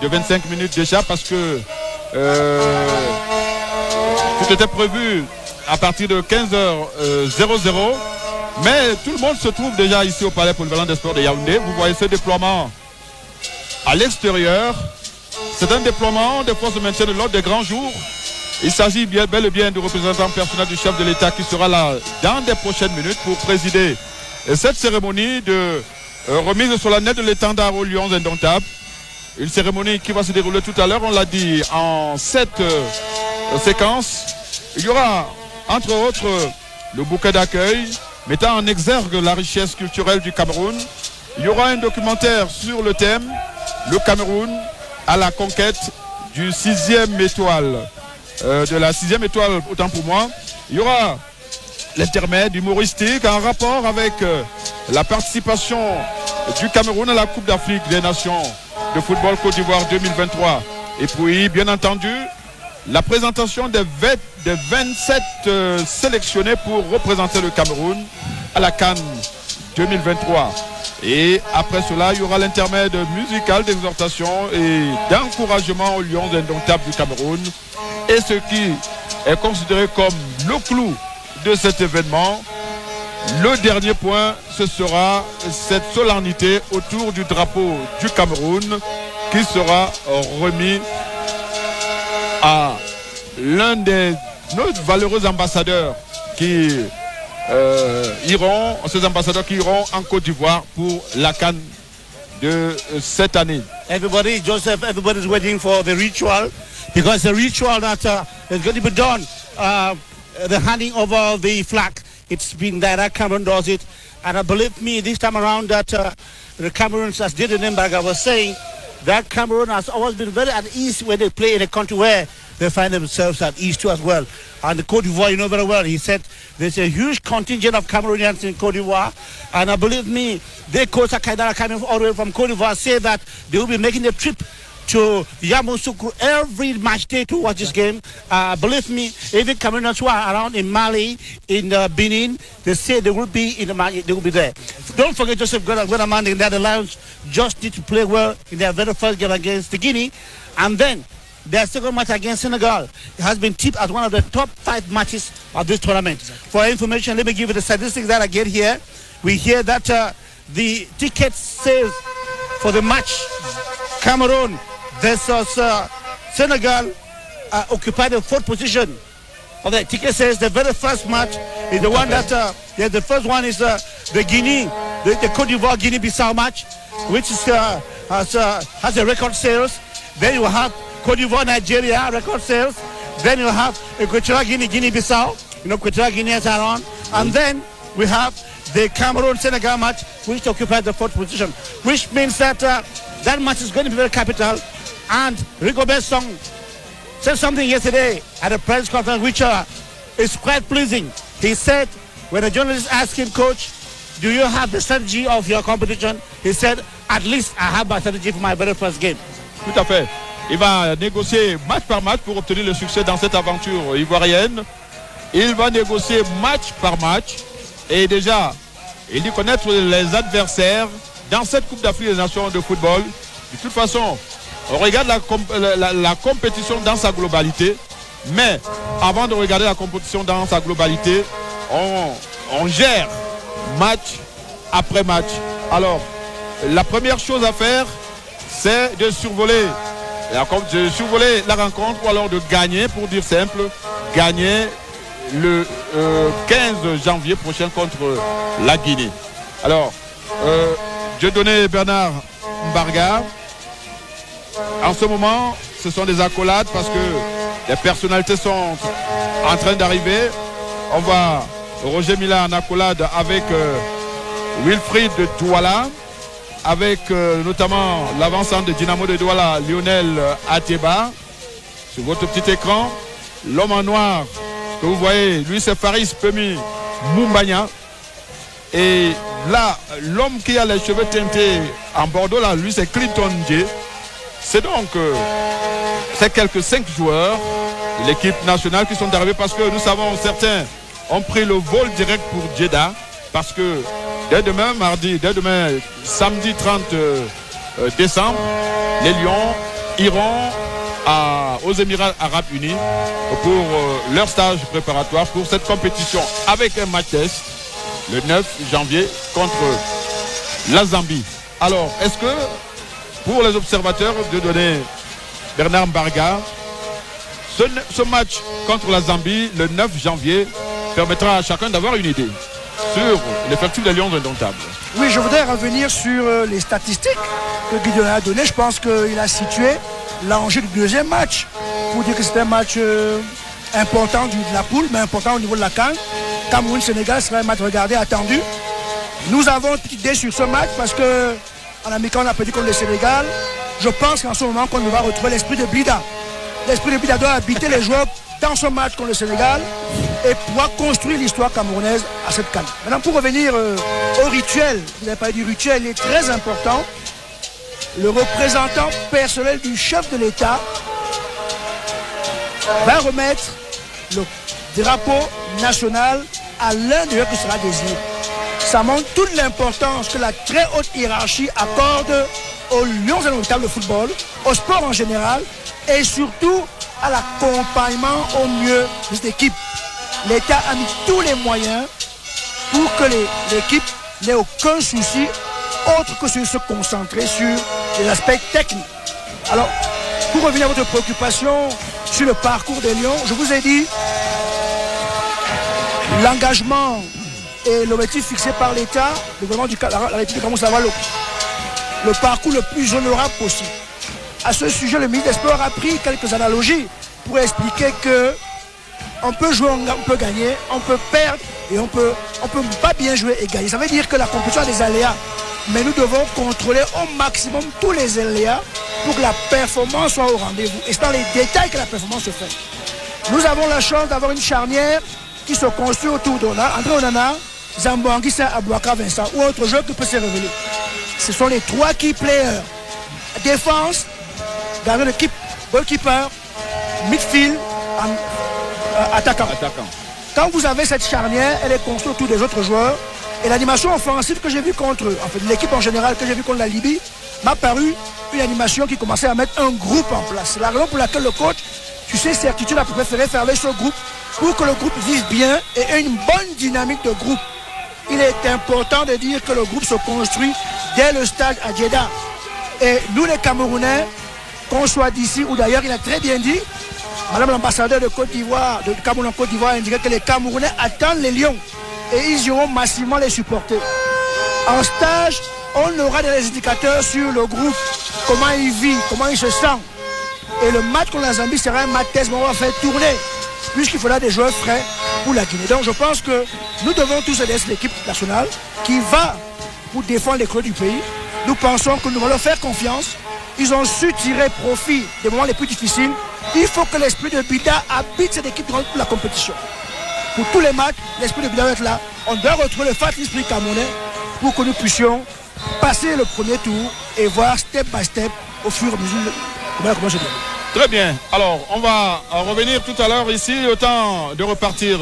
D: de 25 minutes déjà parce que tout était prévu à partir de 15h00. Mais tout le monde se trouve déjà ici au Palais Polyvalent des Sports de Yaoundé. Vous voyez ce déploiement à l'extérieur. C'est un déploiement des forces de maintien de l'ordre des grands jours. Il s'agit bel et bien du représentant personnel du chef de l'État qui sera là dans des prochaines minutes pour présider cette cérémonie de remise solennelle de l'étendard aux Lions indomptables. Une cérémonie qui va se dérouler tout à l'heure, on l'a dit, en 7 séquences. Il y aura, entre autres, le bouquet d'accueil mettant en exergue la richesse culturelle du Cameroun. Il y aura un documentaire sur le thème « Le Cameroun à la conquête du 6e étoile ». De la 6e étoile, autant pour moi. Il y aura l'intermède humoristique en rapport avec la participation du Cameroun à la Coupe d'Afrique des Nations de football Côte d'Ivoire 2023. Et puis, bien entendu, la présentation des 27 sélectionnés pour représenter le Cameroun à la CAN 2023. Et après cela, il y aura l'intermède musical d'exhortation et d'encouragement aux Lions indomptables du Cameroun.
K: Et ce qui est considéré comme le clou de cet événement, le dernier point, ce sera cette solennité autour du drapeau du Cameroun qui sera remis à l'un de nos valeureux ambassadeurs qui iront en Côte d'Ivoire pour la CAN de cette année.
C: Everybody, Joseph, everybody's waiting for the ritual, because the ritual that is going to be done, the handing over the flag, it's been that Cameroon does it, and believe me, this time around that the Cameroons, as Didier Nembaga was saying, that Cameroon has always been very at ease when they play in a country where they find themselves at ease too as well. And the Côte d'Ivoire, you know very well, he said there's a huge contingent of Cameroonians in Côte d'Ivoire. And believe me, their coach Akaidara coming all the way from Côte d'Ivoire say that they will be making a trip to Yamoussoukro every match day to watch this game. Believe me, even Cameroonians who are around in Mali, in Benin, they say they will be in the match, they will be there. Don't forget Joseph Guadaman, that the Lions just need to play well in their very first game against the Guinea, and then their second match against Senegal has been tipped as one of the top 5 matches of this tournament. For information, let me give you the statistics that I get here. We hear that the ticket sales for the match Cameroon versus Senegal occupied the 4th position of the ticket sales. The very first match is the one that, the first one is the Guinea, the Côte d'Ivoire Guinea-Bissau match, which is, has a record sales. Then you have Côte d'Ivoire, Nigeria, record sales. Then you have Equatorial Guinea, Guinea-Bissau. You know, Equatorial Guinea is around. And then we have the Cameroon-Senegal match, which occupies the 4th position. Which means that that match is going to be very capital. And Rigobert Song said something yesterday at a press conference which is quite pleasing. He said, when a journalist asked him, Coach, do you have the strategy of your competition? He said, at least I have my strategy for my very first game.
K: Tout à fait. Il va négocier match par match pour obtenir le succès dans cette aventure ivoirienne. Il va négocier match par match. Et déjà, il dit connaître les adversaires dans cette Coupe d'Afrique des Nations de football. De toute façon, on regarde la compétition dans sa globalité. Mais avant de regarder la compétition dans sa globalité, on gère match après match. Alors, la première chose à faire, c'est de survoler la rencontre ou alors de gagner, pour dire simple, gagner le 15 janvier prochain contre la Guinée. Alors, Dieudonné Bernard Mbarga, en ce moment, ce sont des accolades parce que les personnalités sont en train d'arriver. On voit Roger Mila en accolade avec Wilfried Douala, avec notamment l'avancement de Dynamo de Douala, Lionel Ateba. Sur votre petit écran, l'homme en noir que vous voyez, lui c'est Faris Pemi Mumbanya. Et là, l'homme qui a les cheveux teintés en Bordeaux, là, lui c'est Clinton J. C'est donc c'est quelques 5 joueurs de l'équipe nationale qui sont arrivés parce que nous savons certains ont pris le vol direct pour Jeddah parce que dès demain, samedi 30 décembre, les Lions iront aux Émirats Arabes Unis pour leur stage préparatoire pour cette compétition avec un match test le 9 janvier contre la Zambie. Alors, est-ce que pour les observateurs de donner Bernard Mbarga, ce match contre la Zambie le 9 janvier permettra à chacun d'avoir une idée sur l'effectif des Lions indomptables?
J: Oui, je voudrais revenir sur les statistiques que Guidon a données. Je pense qu'il a situé l'enjeu du deuxième match pour dire que c'est un match important de la poule, mais important au niveau de la CAN. Cameroun-Sénégal sera un match regardé, attendu. Nous avons une petite idée sur ce match parce que en Amérique, on a perdu contre le Sénégal. Je pense qu'en ce moment, qu'on va retrouver l'esprit de Blida. L'esprit de Blida doit habiter les joueurs dans ce match contre le Sénégal et pouvoir construire l'histoire camerounaise à cette CAN. Maintenant, pour revenir au rituel, vous n'avez pas dit rituel, il est très important. Le représentant personnel du chef de l'État va remettre le drapeau national à l'un de eux qui sera désigné. Ça montre toute l'importance que la très haute hiérarchie accorde aux Lions indomptables de football, au sport en général et surtout à l'accompagnement au mieux de cette équipe. L'État a mis tous les moyens pour que l'équipe n'ait aucun souci autre que de se concentrer sur les aspects techniques. Alors, pour revenir à votre préoccupation sur le parcours des Lions, je vous ai dit l'engagement et l'objectif fixé par l'État, le gouvernement de la République du Cameroun, ça va le parcours le plus honorable possible. À ce sujet, le ministre des Sports a pris quelques analogies pour expliquer que on peut jouer, on peut gagner, on peut perdre et on peut pas bien jouer et gagner. Ça veut dire que la compétition a des aléas, mais nous devons contrôler au maximum tous les aléas pour que la performance soit au rendez-vous. Et c'est dans les détails que la performance se fait. Nous avons la chance d'avoir une charnière qui se construit autour d'André Onana, Zambouanguissa, Abouaka Vincent ou autre jeu qui peut se révéler. Ce sont les trois key players. Défense, gardien d'équipe, goalkeeper, midfield, attaquant. Quand vous avez cette charnière, elle est construite autour des autres joueurs. Et l'animation offensive que j'ai vue contre eux, en fait l'équipe en général que j'ai vue contre la Libye, m'a paru une animation qui commençait à mettre un groupe en place. C'est la raison pour laquelle le coach, tu sais, certitude a préféré faire avec ce groupe pour que le groupe vive bien et ait une bonne dynamique de groupe. Il est important de dire que le groupe se construit dès le stage à Jeddah. Et nous les Camerounais, qu'on soit d'ici ou d'ailleurs, il a très bien dit, Madame l'ambassadeur de Côte d'Ivoire, de Cameroun en Côte d'Ivoire, indiquait que les Camerounais attendent les Lions et ils iront massivement les supporter. En stage, on aura des indicateurs sur le groupe, comment il vit, comment il se sent. Et le match contre la Zambie sera un match test, mais on va faire tourner, puisqu'il faudra des joueurs frais pour la Guinée. Donc je pense que nous devons tous aider l'équipe nationale qui va pour défendre les couleurs du pays. Nous pensons que nous allons leur faire confiance. Ils ont su tirer profit des moments les plus difficiles. Il faut que l'esprit de Bida habite cette équipe durant toute la compétition. Pour tous les matchs, l'esprit de Bida va être là. On doit retrouver le fat esprit camerounais pour que nous puissions passer le premier tour et voir step by step au fur et à mesure comment se déroule.
K: Très bien. Alors, on va revenir tout à l'heure ici. Autant de repartir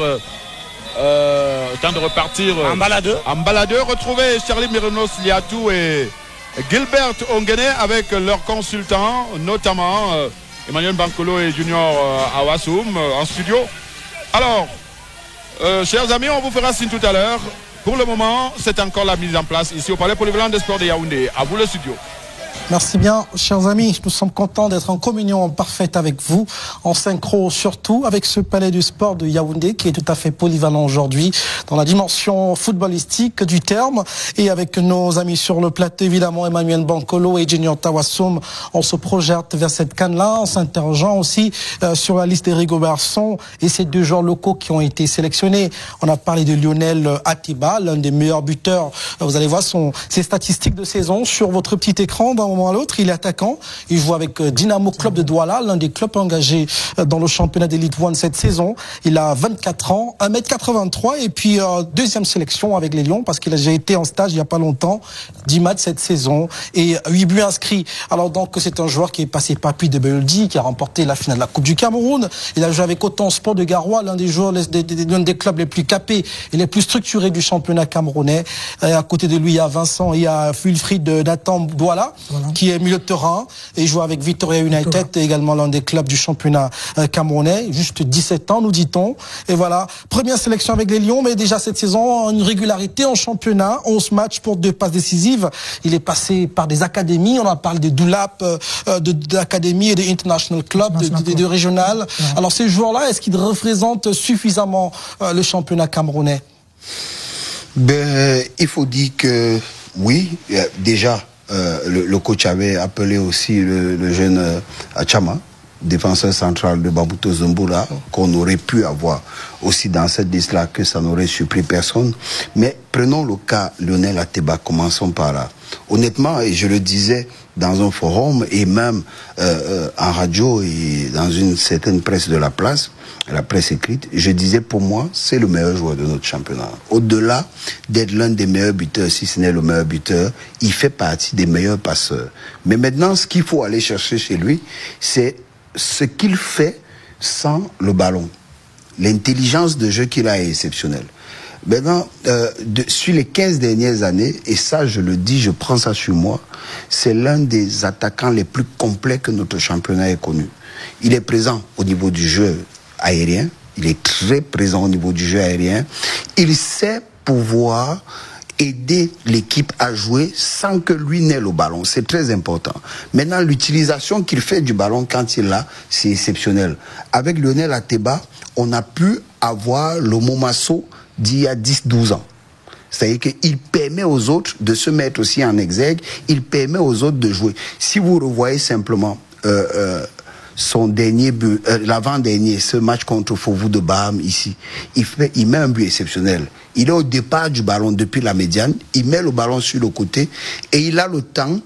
K: en baladeur. Retrouver Charlie Merinos Liatou et Gilbert Ongene avec leurs consultants, notamment Emmanuel Bankolo et Junior Awassoum en studio. Alors, chers amis, on vous fera signe tout à l'heure. Pour le moment, c'est encore la mise en place ici au Palais Polyvalent des Sports de Yaoundé. À vous le studio.
A: Merci bien, chers amis. Nous sommes contents d'être en communion parfaite avec vous, en synchro surtout avec ce palais du sport de Yaoundé qui est tout à fait polyvalent aujourd'hui dans la dimension footballistique du terme. Et avec nos amis sur le plateau, évidemment, Emmanuel Bankolo et Junior Awassoum, on se projette vers cette canne-là en s'interrogeant aussi sur la liste des Rigobert Song et ces deux joueurs locaux qui ont été sélectionnés. On a parlé de Lionel Atiba, l'un des meilleurs buteurs. Vous allez voir ses statistiques de saison sur votre petit écran d'un moment à l'autre. Il est attaquant. Il joue avec Dynamo Club de Douala, l'un des clubs engagés dans le championnat d'élite 1 cette saison. Il a 24 ans, 1m83 et puis deuxième sélection avec les Lions parce qu'il a déjà été en stage il n'y a pas longtemps. 10 matchs cette saison et 8 buts inscrits. Alors donc c'est un joueur qui est passé par Puy de Beldi, qui a remporté la finale de la Coupe du Cameroun. Il a joué avec Autant Sport de Garoua, l'un des joueurs, l'un des clubs les plus capés et les plus structurés du championnat camerounais. Et à côté de lui, il y a Vincent et il y a Wilfried Nathan Douala, qui est milieu de terrain et joue avec Victoria United, également l'un des clubs du championnat camerounais. Juste 17 ans, nous dit-on. Et voilà, première sélection avec les Lions, mais déjà cette saison, une régularité en championnat, 11 matchs pour 2 passes décisives. Il est passé par des académies, on en parle des Doulap, d'académies et des International Club, de régionales. Alors ces joueurs-là, est-ce qu'ils représentent suffisamment le championnat camerounais?
E: Il faut dire que oui, déjà, le coach avait appelé aussi le jeune Achama, défenseur central de Babuto Zumbura, qu'on aurait pu avoir aussi dans cette liste-là, que ça n'aurait surpris personne. Mais prenons le cas Lionel Atiba, commençons par là. Honnêtement, et je le disais dans un forum et même en radio et dans une certaine presse de la place, la presse écrite, je disais pour moi, c'est le meilleur joueur de notre championnat. Au-delà d'être l'un des meilleurs buteurs, si ce n'est le meilleur buteur, il fait partie des meilleurs passeurs. Mais maintenant, ce qu'il faut aller chercher chez lui, c'est ce qu'il fait sans le ballon. L'intelligence de jeu qu'il a est exceptionnelle. Maintenant, sur les 15 dernières années, et ça je le dis, je prends ça sur moi, c'est l'un des attaquants les plus complets que notre championnat ait connu. Il est présent au niveau du jeu aérien. Il est très présent au niveau du jeu aérien. Il sait pouvoir aider l'équipe à jouer sans que lui n'ait le ballon. C'est très important. Maintenant, l'utilisation qu'il fait du ballon quand il l'a, c'est exceptionnel. Avec Lionel Ateba, on a pu avoir le Momasso d'il y a 10-12 ans. C'est-à-dire qu'il permet aux autres de se mettre aussi en exergue, il permet aux autres de jouer. Si vous revoyez simplement son dernier but, l'avant-dernier, ce match contre Faubourg de Baham ici, il met un but exceptionnel. Il est au départ du ballon depuis la médiane, il met le ballon sur le côté et il a le temps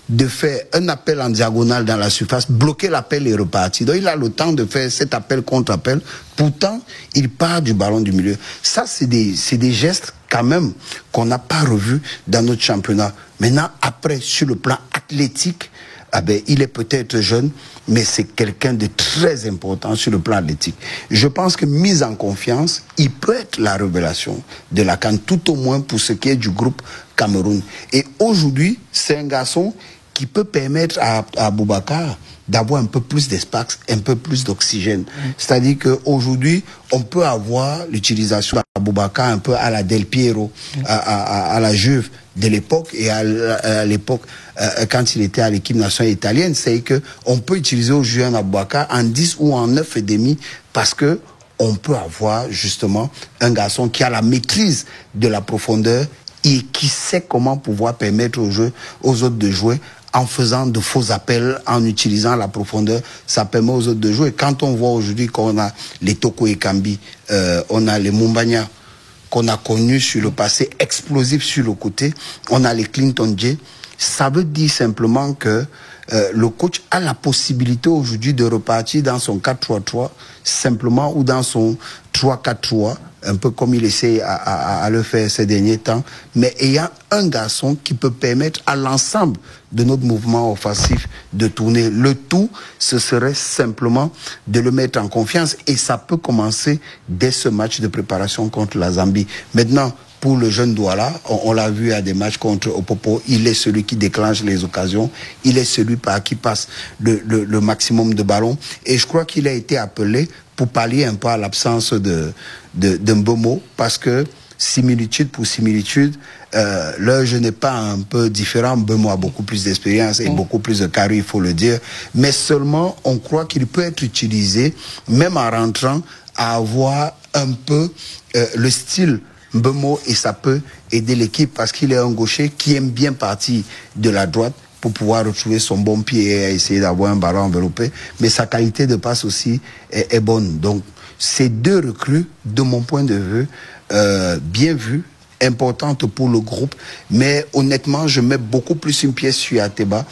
E: de faire un appel en diagonale dans la surface, bloquer l'appel et repartir. Donc il a le temps de faire cet appel contre appel. Pourtant, il part du ballon du milieu. Ça, c'est des gestes quand même qu'on n'a pas revus dans notre championnat. Maintenant, après, sur le plan athlétique, ah ben, il est peut-être jeune, mais c'est quelqu'un de très important sur le plan athlétique. Je pense que mise en confiance, il peut être la révélation de la CAN, tout au moins pour ce qui est du groupe Cameroun. Et aujourd'hui, c'est un garçon qui peut permettre à Boubacar d'avoir un peu plus d'espace, un peu plus d'oxygène. C'est-à-dire qu'aujourd'hui, on peut avoir l'utilisation d'Aboubacar un peu à la Del Piero, à la Juve de l'époque et à l'époque quand il était à l'équipe nationale italienne. C'est qu'on peut utiliser aujourd'hui un Aboubacar en 10 ou en 9,5 parce que on peut avoir justement un garçon qui a la maîtrise de la profondeur et qui sait comment pouvoir permettre aux autres de jouer en faisant de faux appels, en utilisant la profondeur, ça permet aux autres de jouer. Quand on voit aujourd'hui qu'on a les Toko Ekambi, on a les Mumbanya, qu'on a connus sur le passé, explosifs sur le côté, on a les Clinton J, ça veut dire simplement que le coach a la possibilité aujourd'hui de repartir dans son 4-3-3, simplement, ou dans son 3-4-3, un peu comme il essaie à le faire ces derniers temps, mais ayant un garçon qui peut permettre à l'ensemble de notre mouvement offensif de tourner. Le tout, ce serait simplement de le mettre en confiance et ça peut commencer dès ce match de préparation contre la Zambie. Maintenant, pour le jeune Douala, on l'a vu à des matchs contre Opopo, il est celui qui déclenche les occasions, il est celui par qui passe le maximum de ballons et je crois qu'il a été appelé pour pallier un peu à l'absence de Mbomo, parce que similitude pour similitude, leur jeu n'est pas un peu différent. Mbomo a beaucoup plus d'expérience et beaucoup plus de carré, il faut le dire, mais seulement on croit qu'il peut être utilisé, même en rentrant, à avoir un peu le style Mbomo, et ça peut aider l'équipe parce qu'il est un gaucher qui aime bien partir de la droite pour pouvoir retrouver son bon pied et essayer d'avoir un ballon enveloppé, mais sa qualité de passe aussi est bonne. Donc ces deux recrues, de mon point de vue, bien vues, importantes pour le groupe, mais honnêtement, je mets beaucoup plus une pièce sur Ateba,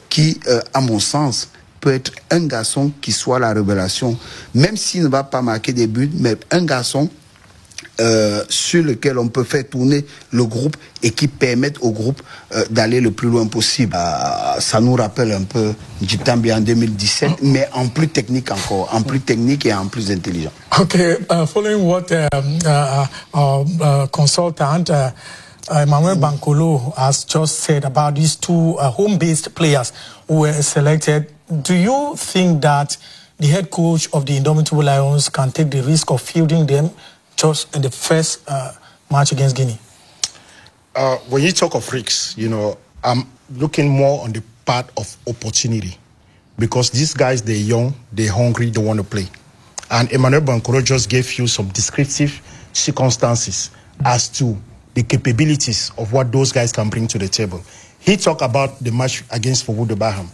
E: qui, à mon sens, peut être un garçon qui soit la révélation, même s'il ne va pas marquer des buts, mais un garçon sur lequel on peut faire tourner le groupe et qui permettent au groupe d'aller le plus loin possible. Ça nous rappelle un peu Djitambi en 2017, mais en plus technique encore, en plus technique et en plus intelligent.
B: Okay, following what our consultant Emmanuel Bankolo has just said about these two home-based players who were selected, do you think that the head coach of the Indomitable Lions can take the risk of fielding them just in the first match against Guinea?
F: When you talk of risks, you know, I'm looking more on the part of opportunity, because these guys, they're young, they're hungry, they want to play. And Emmanuel Bankoro just gave you some descriptive circumstances as to the capabilities of what those guys can bring to the table. He talked about the match against Faubourg de Baham.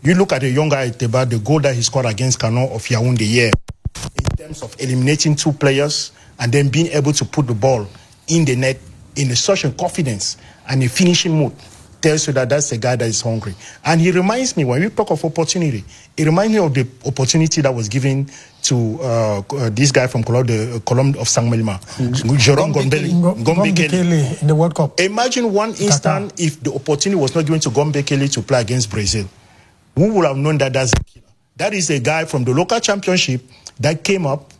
F: You look at the young guy, the goal that he scored against Kano of Yaoundé here, in terms of eliminating two players and then being able to put the ball in the net in such a confidence and a finishing mood, tells you that that's a guy that is hungry. And he reminds me, when we talk of opportunity, it reminds me of the opportunity that was given to this guy from Colombia of San Melma, Jerome Gombekele
B: in the World Cup.
F: Imagine one instant if the opportunity was not given to Gombekele to play against Brazil. Who would have known that that's a killer? That is a guy from the local championship that came up,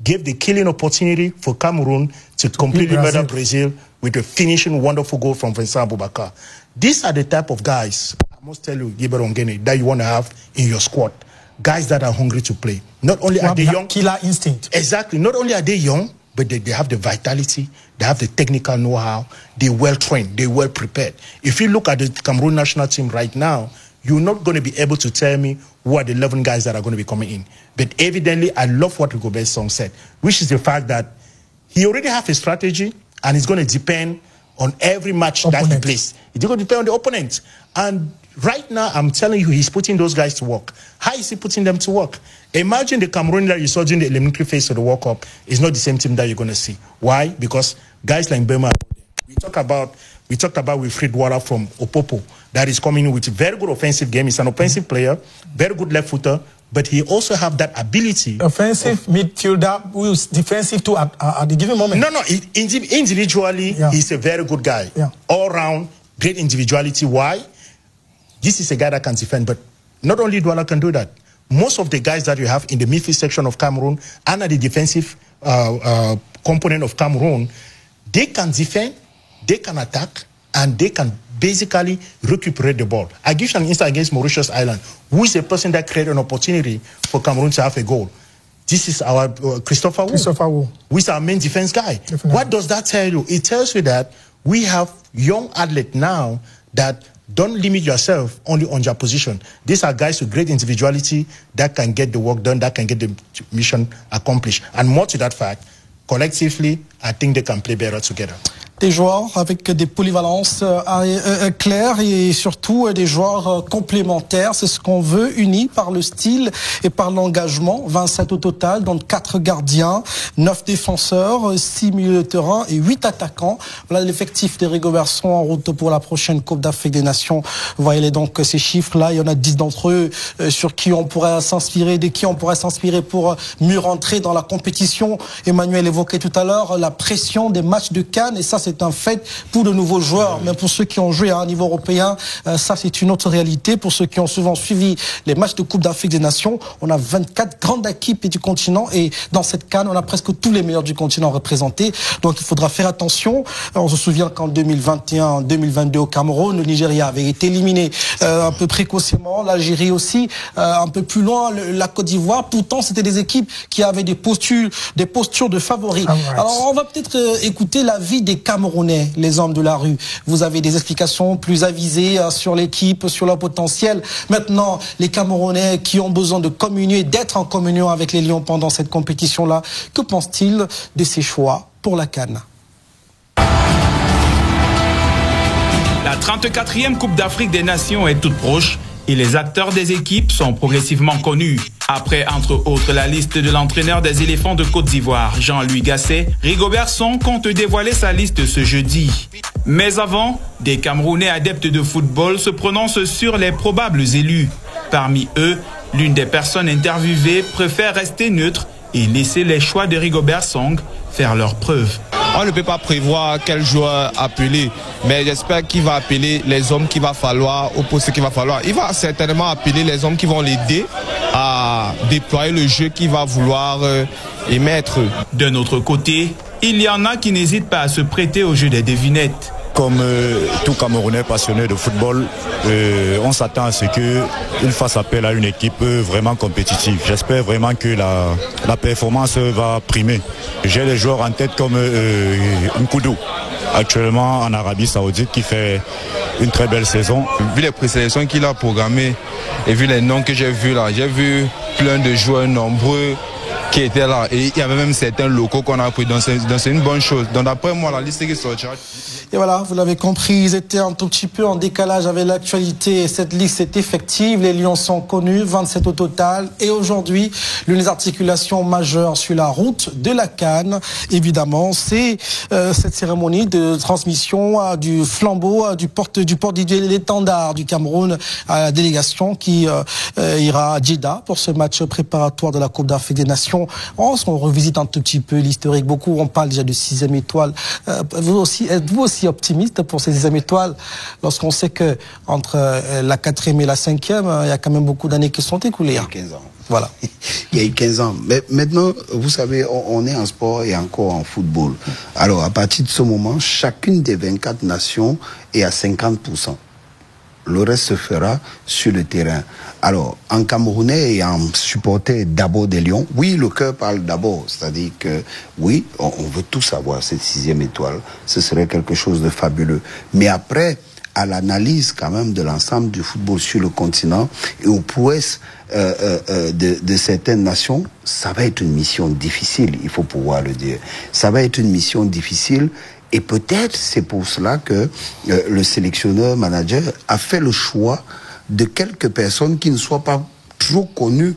F: gave the killing opportunity for Cameroon to completely murder Brazil with a finishing wonderful goal from Vincent Aboubakar. These are the type of guys, I must tell you, Gilbert Ongene, that you want to have in your squad. guys that are hungry to play. Not only are they young,
B: killer instinct.
F: Exactly. Not only are they young, but they have the vitality, they have the technical know-how, they're well trained, they're well prepared. If you look at the Cameroon national team right now, you're not going to be able to tell me who are the 11 guys that are going to be coming in. But evidently, I love what Rigobert Song said, which is the fact that he already has a strategy, and it's going to depend on every match that he plays. It's going to depend on the opponent. And right now, I'm telling you, he's putting those guys to work. How is he putting them to work? Imagine the Cameroon that you saw during the eliminatory phase of the World Cup is not the same team that you're going to see. Why? Because guys like Bema, we talked about Wilfried Wara from Opopo that is coming with a very good offensive game. He's an offensive player, very good left footer, but he also have that ability.
B: Offensive midfielder who is defensive too at the given moment.
F: No, individually, he's a very good guy. All round, great individuality. Why? This is a guy that can defend, but not only Douala can do that. Most of the guys that you have in the midfield section of Cameroon and at the defensive component of Cameroon, they can defend, they can attack, and they can basically recuperate the ball. I give you an instance against Mauritius Island, who is the person that created an opportunity for Cameroon to have a goal. This is our Christopher Wu, who is our main defense guy. Definitely. What does that tell you? It tells you that we have young athletes now that don't limit yourself only on your position. These are guys with great individuality that can get the work done, that can get the mission accomplished. And more to that fact, collectively, I think they can play better together.
A: Des joueurs avec des polyvalences claires et surtout des joueurs complémentaires. C'est ce qu'on veut, unis par le style et par l'engagement. 27 au total, dont 4 gardiens, 9 défenseurs, 6 milieux de terrain et 8 attaquants. Voilà l'effectif des Rigobert Song en route pour la prochaine Coupe d'Afrique des Nations. Vous voyez donc ces chiffres-là. Il y en a 10 d'entre eux sur qui on pourrait s'inspirer, de qui on pourrait s'inspirer pour mieux rentrer dans la compétition. Emmanuel évoquait tout à l'heure la pression des matchs de CAN et ça c'est un fait pour de nouveaux joueurs, mais pour ceux qui ont joué à un niveau européen, ça c'est une autre réalité. Pour ceux qui ont souvent suivi les matchs de Coupe d'Afrique des Nations, on a 24 grandes équipes du continent et dans cette CAN, on a presque tous les meilleurs du continent représentés. Donc il faudra faire attention. On se souvient qu'en 2021-2022 au Cameroun, le Nigeria avait été éliminé un peu précocement, l'Algérie aussi, un peu plus loin, la Côte d'Ivoire. Pourtant, c'était des équipes qui avaient des postures de favoris. Alors on va peut-être écouter l'avis des Camerounais, les hommes de la rue. Vous avez des explications plus avisées sur l'équipe, sur leur potentiel. Maintenant, les Camerounais qui ont besoin de communier, d'être en communion avec les Lions pendant cette compétition-là, que pensent-ils de ces choix pour la CAN?
L: La 34e Coupe d'Afrique des Nations est toute proche et les acteurs des équipes sont progressivement connus. Après, entre autres, la liste de l'entraîneur des éléphants de Côte d'Ivoire, Jean-Louis Gasset, Rigobert Song compte dévoiler sa liste ce jeudi. Mais avant, des Camerounais adeptes de football se prononcent sur les probables élus. Parmi eux, l'une des personnes interviewées préfère rester neutre et laisser les choix de Rigobert Song faire leurs preuves.
M: On ne peut pas prévoir quel joueur appeler, mais j'espère qu'il va appeler les hommes qu'il va falloir au poste qu'il va falloir. Il va certainement appeler les hommes qui vont l'aider à déployer le jeu qu'il va vouloir émettre.
L: D'un autre côté, il y en a qui n'hésitent pas à se prêter au jeu des devinettes.
N: Comme tout Camerounais passionné de football, on s'attend à ce qu'il fasse appel à une équipe vraiment compétitive. J'espère vraiment que la performance va primer. J'ai des joueurs en tête comme Nkoudou, actuellement en Arabie Saoudite, qui fait une très belle saison.
O: Vu les présélections qu'il a programmées et vu les noms que j'ai vus là, j'ai vu plein de joueurs nombreux qui étaient là. Et il y avait même certains locaux qu'on a pris, donc c'est une bonne chose. Donc d'après moi, la liste qui sortira...
A: Et voilà, vous l'avez compris, ils étaient un tout petit peu en décalage avec l'actualité. Cette liste est effective, les Lions sont connus, 27 au total. Et aujourd'hui, l'une des articulations majeures sur la route de la CAN, évidemment, c'est cette cérémonie de transmission du flambeau, du porte l'étendard du Cameroun à la délégation qui ira à Jeddah pour ce match préparatoire de la Coupe d'Afrique des Nations. On revisite un tout petit peu l'historique. Beaucoup, on parle déjà de 6e étoile. Êtes-vous aussi optimiste pour ces 6e étoiles lorsqu'on sait que entre la 4e et la 5e, il y a quand même beaucoup d'années qui sont écoulées.
E: Il y a 15 ans.
A: Voilà.
E: Il y a eu 15 ans. Mais maintenant, vous savez, on est en sport et encore en football. Alors, à partir de ce moment, chacune des 24 nations est à 50%. Le reste se fera sur le terrain. Alors, en Camerounais et en supporter d'abord des Lions, oui, le cœur parle d'abord. C'est-à-dire que, oui, on veut tous avoir cette 6e étoile. Ce serait quelque chose de fabuleux. Mais après, à l'analyse quand même de l'ensemble du football sur le continent et aux prouesses de certaines nations, ça va être une mission difficile, il faut pouvoir le dire. Ça va être une mission difficile. Et peut-être c'est pour cela que le sélectionneur manager a fait le choix de quelques personnes qui ne soient pas trop connues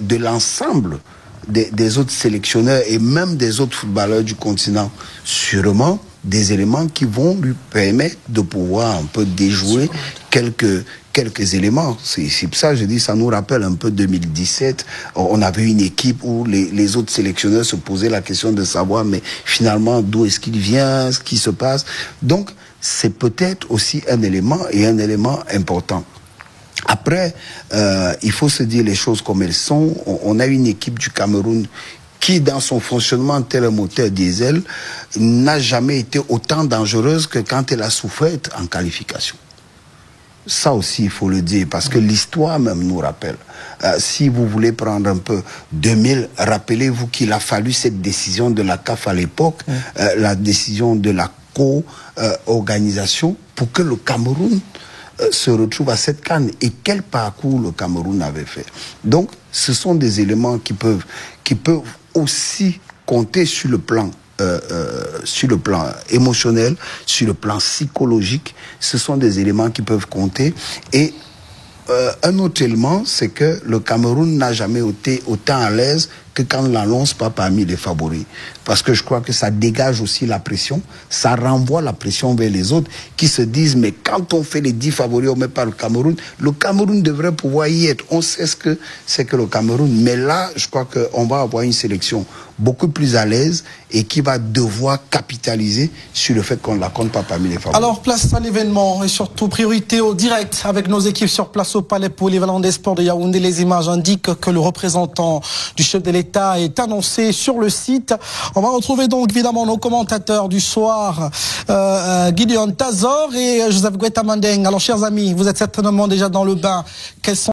E: de l'ensemble des autres sélectionneurs et même des autres footballeurs du continent. Sûrement des éléments qui vont lui permettre de pouvoir un peu déjouer quelques éléments. C'est pour ça que je dis, ça nous rappelle un peu 2017. On avait une équipe où les autres sélectionneurs se posaient la question de savoir, mais finalement, d'où est-ce qu'il vient, ce qui se passe. Donc, c'est peut-être aussi un élément et un élément important. Après, il faut se dire les choses comme elles sont. On a une équipe du Cameroun qui, dans son fonctionnement tel un moteur diesel, n'a jamais été autant dangereuse que quand elle a souffert en qualification. Ça aussi, il faut le dire, parce que l'histoire même nous rappelle. Si vous voulez prendre un peu 2000, rappelez-vous qu'il a fallu cette décision de la CAF à l'époque, la décision de la co-organisation, pour que le Cameroun se retrouve à cette CAN. Et quel parcours le Cameroun avait fait. Donc, ce sont des éléments qui peuvent aussi compter sur le plan émotionnel, sur le plan psychologique. Ce sont des éléments qui peuvent compter. Et un autre élément, c'est que le Cameroun n'a jamais été autant à l'aise que quand on l'annonce pas parmi les favoris. Parce que je crois que ça dégage aussi la pression, ça renvoie la pression vers les autres qui se disent, mais quand on fait les 10 favoris, on met pas le Cameroun devrait pouvoir y être. On sait ce que c'est que le Cameroun. Mais là, je crois qu'on va avoir une sélection beaucoup plus à l'aise et qui va devoir capitaliser sur le fait qu'on ne la compte pas parmi les favoris.
A: Alors, place à l'événement et surtout priorité au direct avec nos équipes sur place au Palais Polyvalent des Sports de Yaoundé. Les images indiquent que le représentant du chef de l'État est annoncé sur le site. On va retrouver donc évidemment nos commentateurs du soir, Gideon Tazor et Joseph Guetta Mandeng. Alors, chers amis, vous êtes certainement déjà dans le bain. Quels sont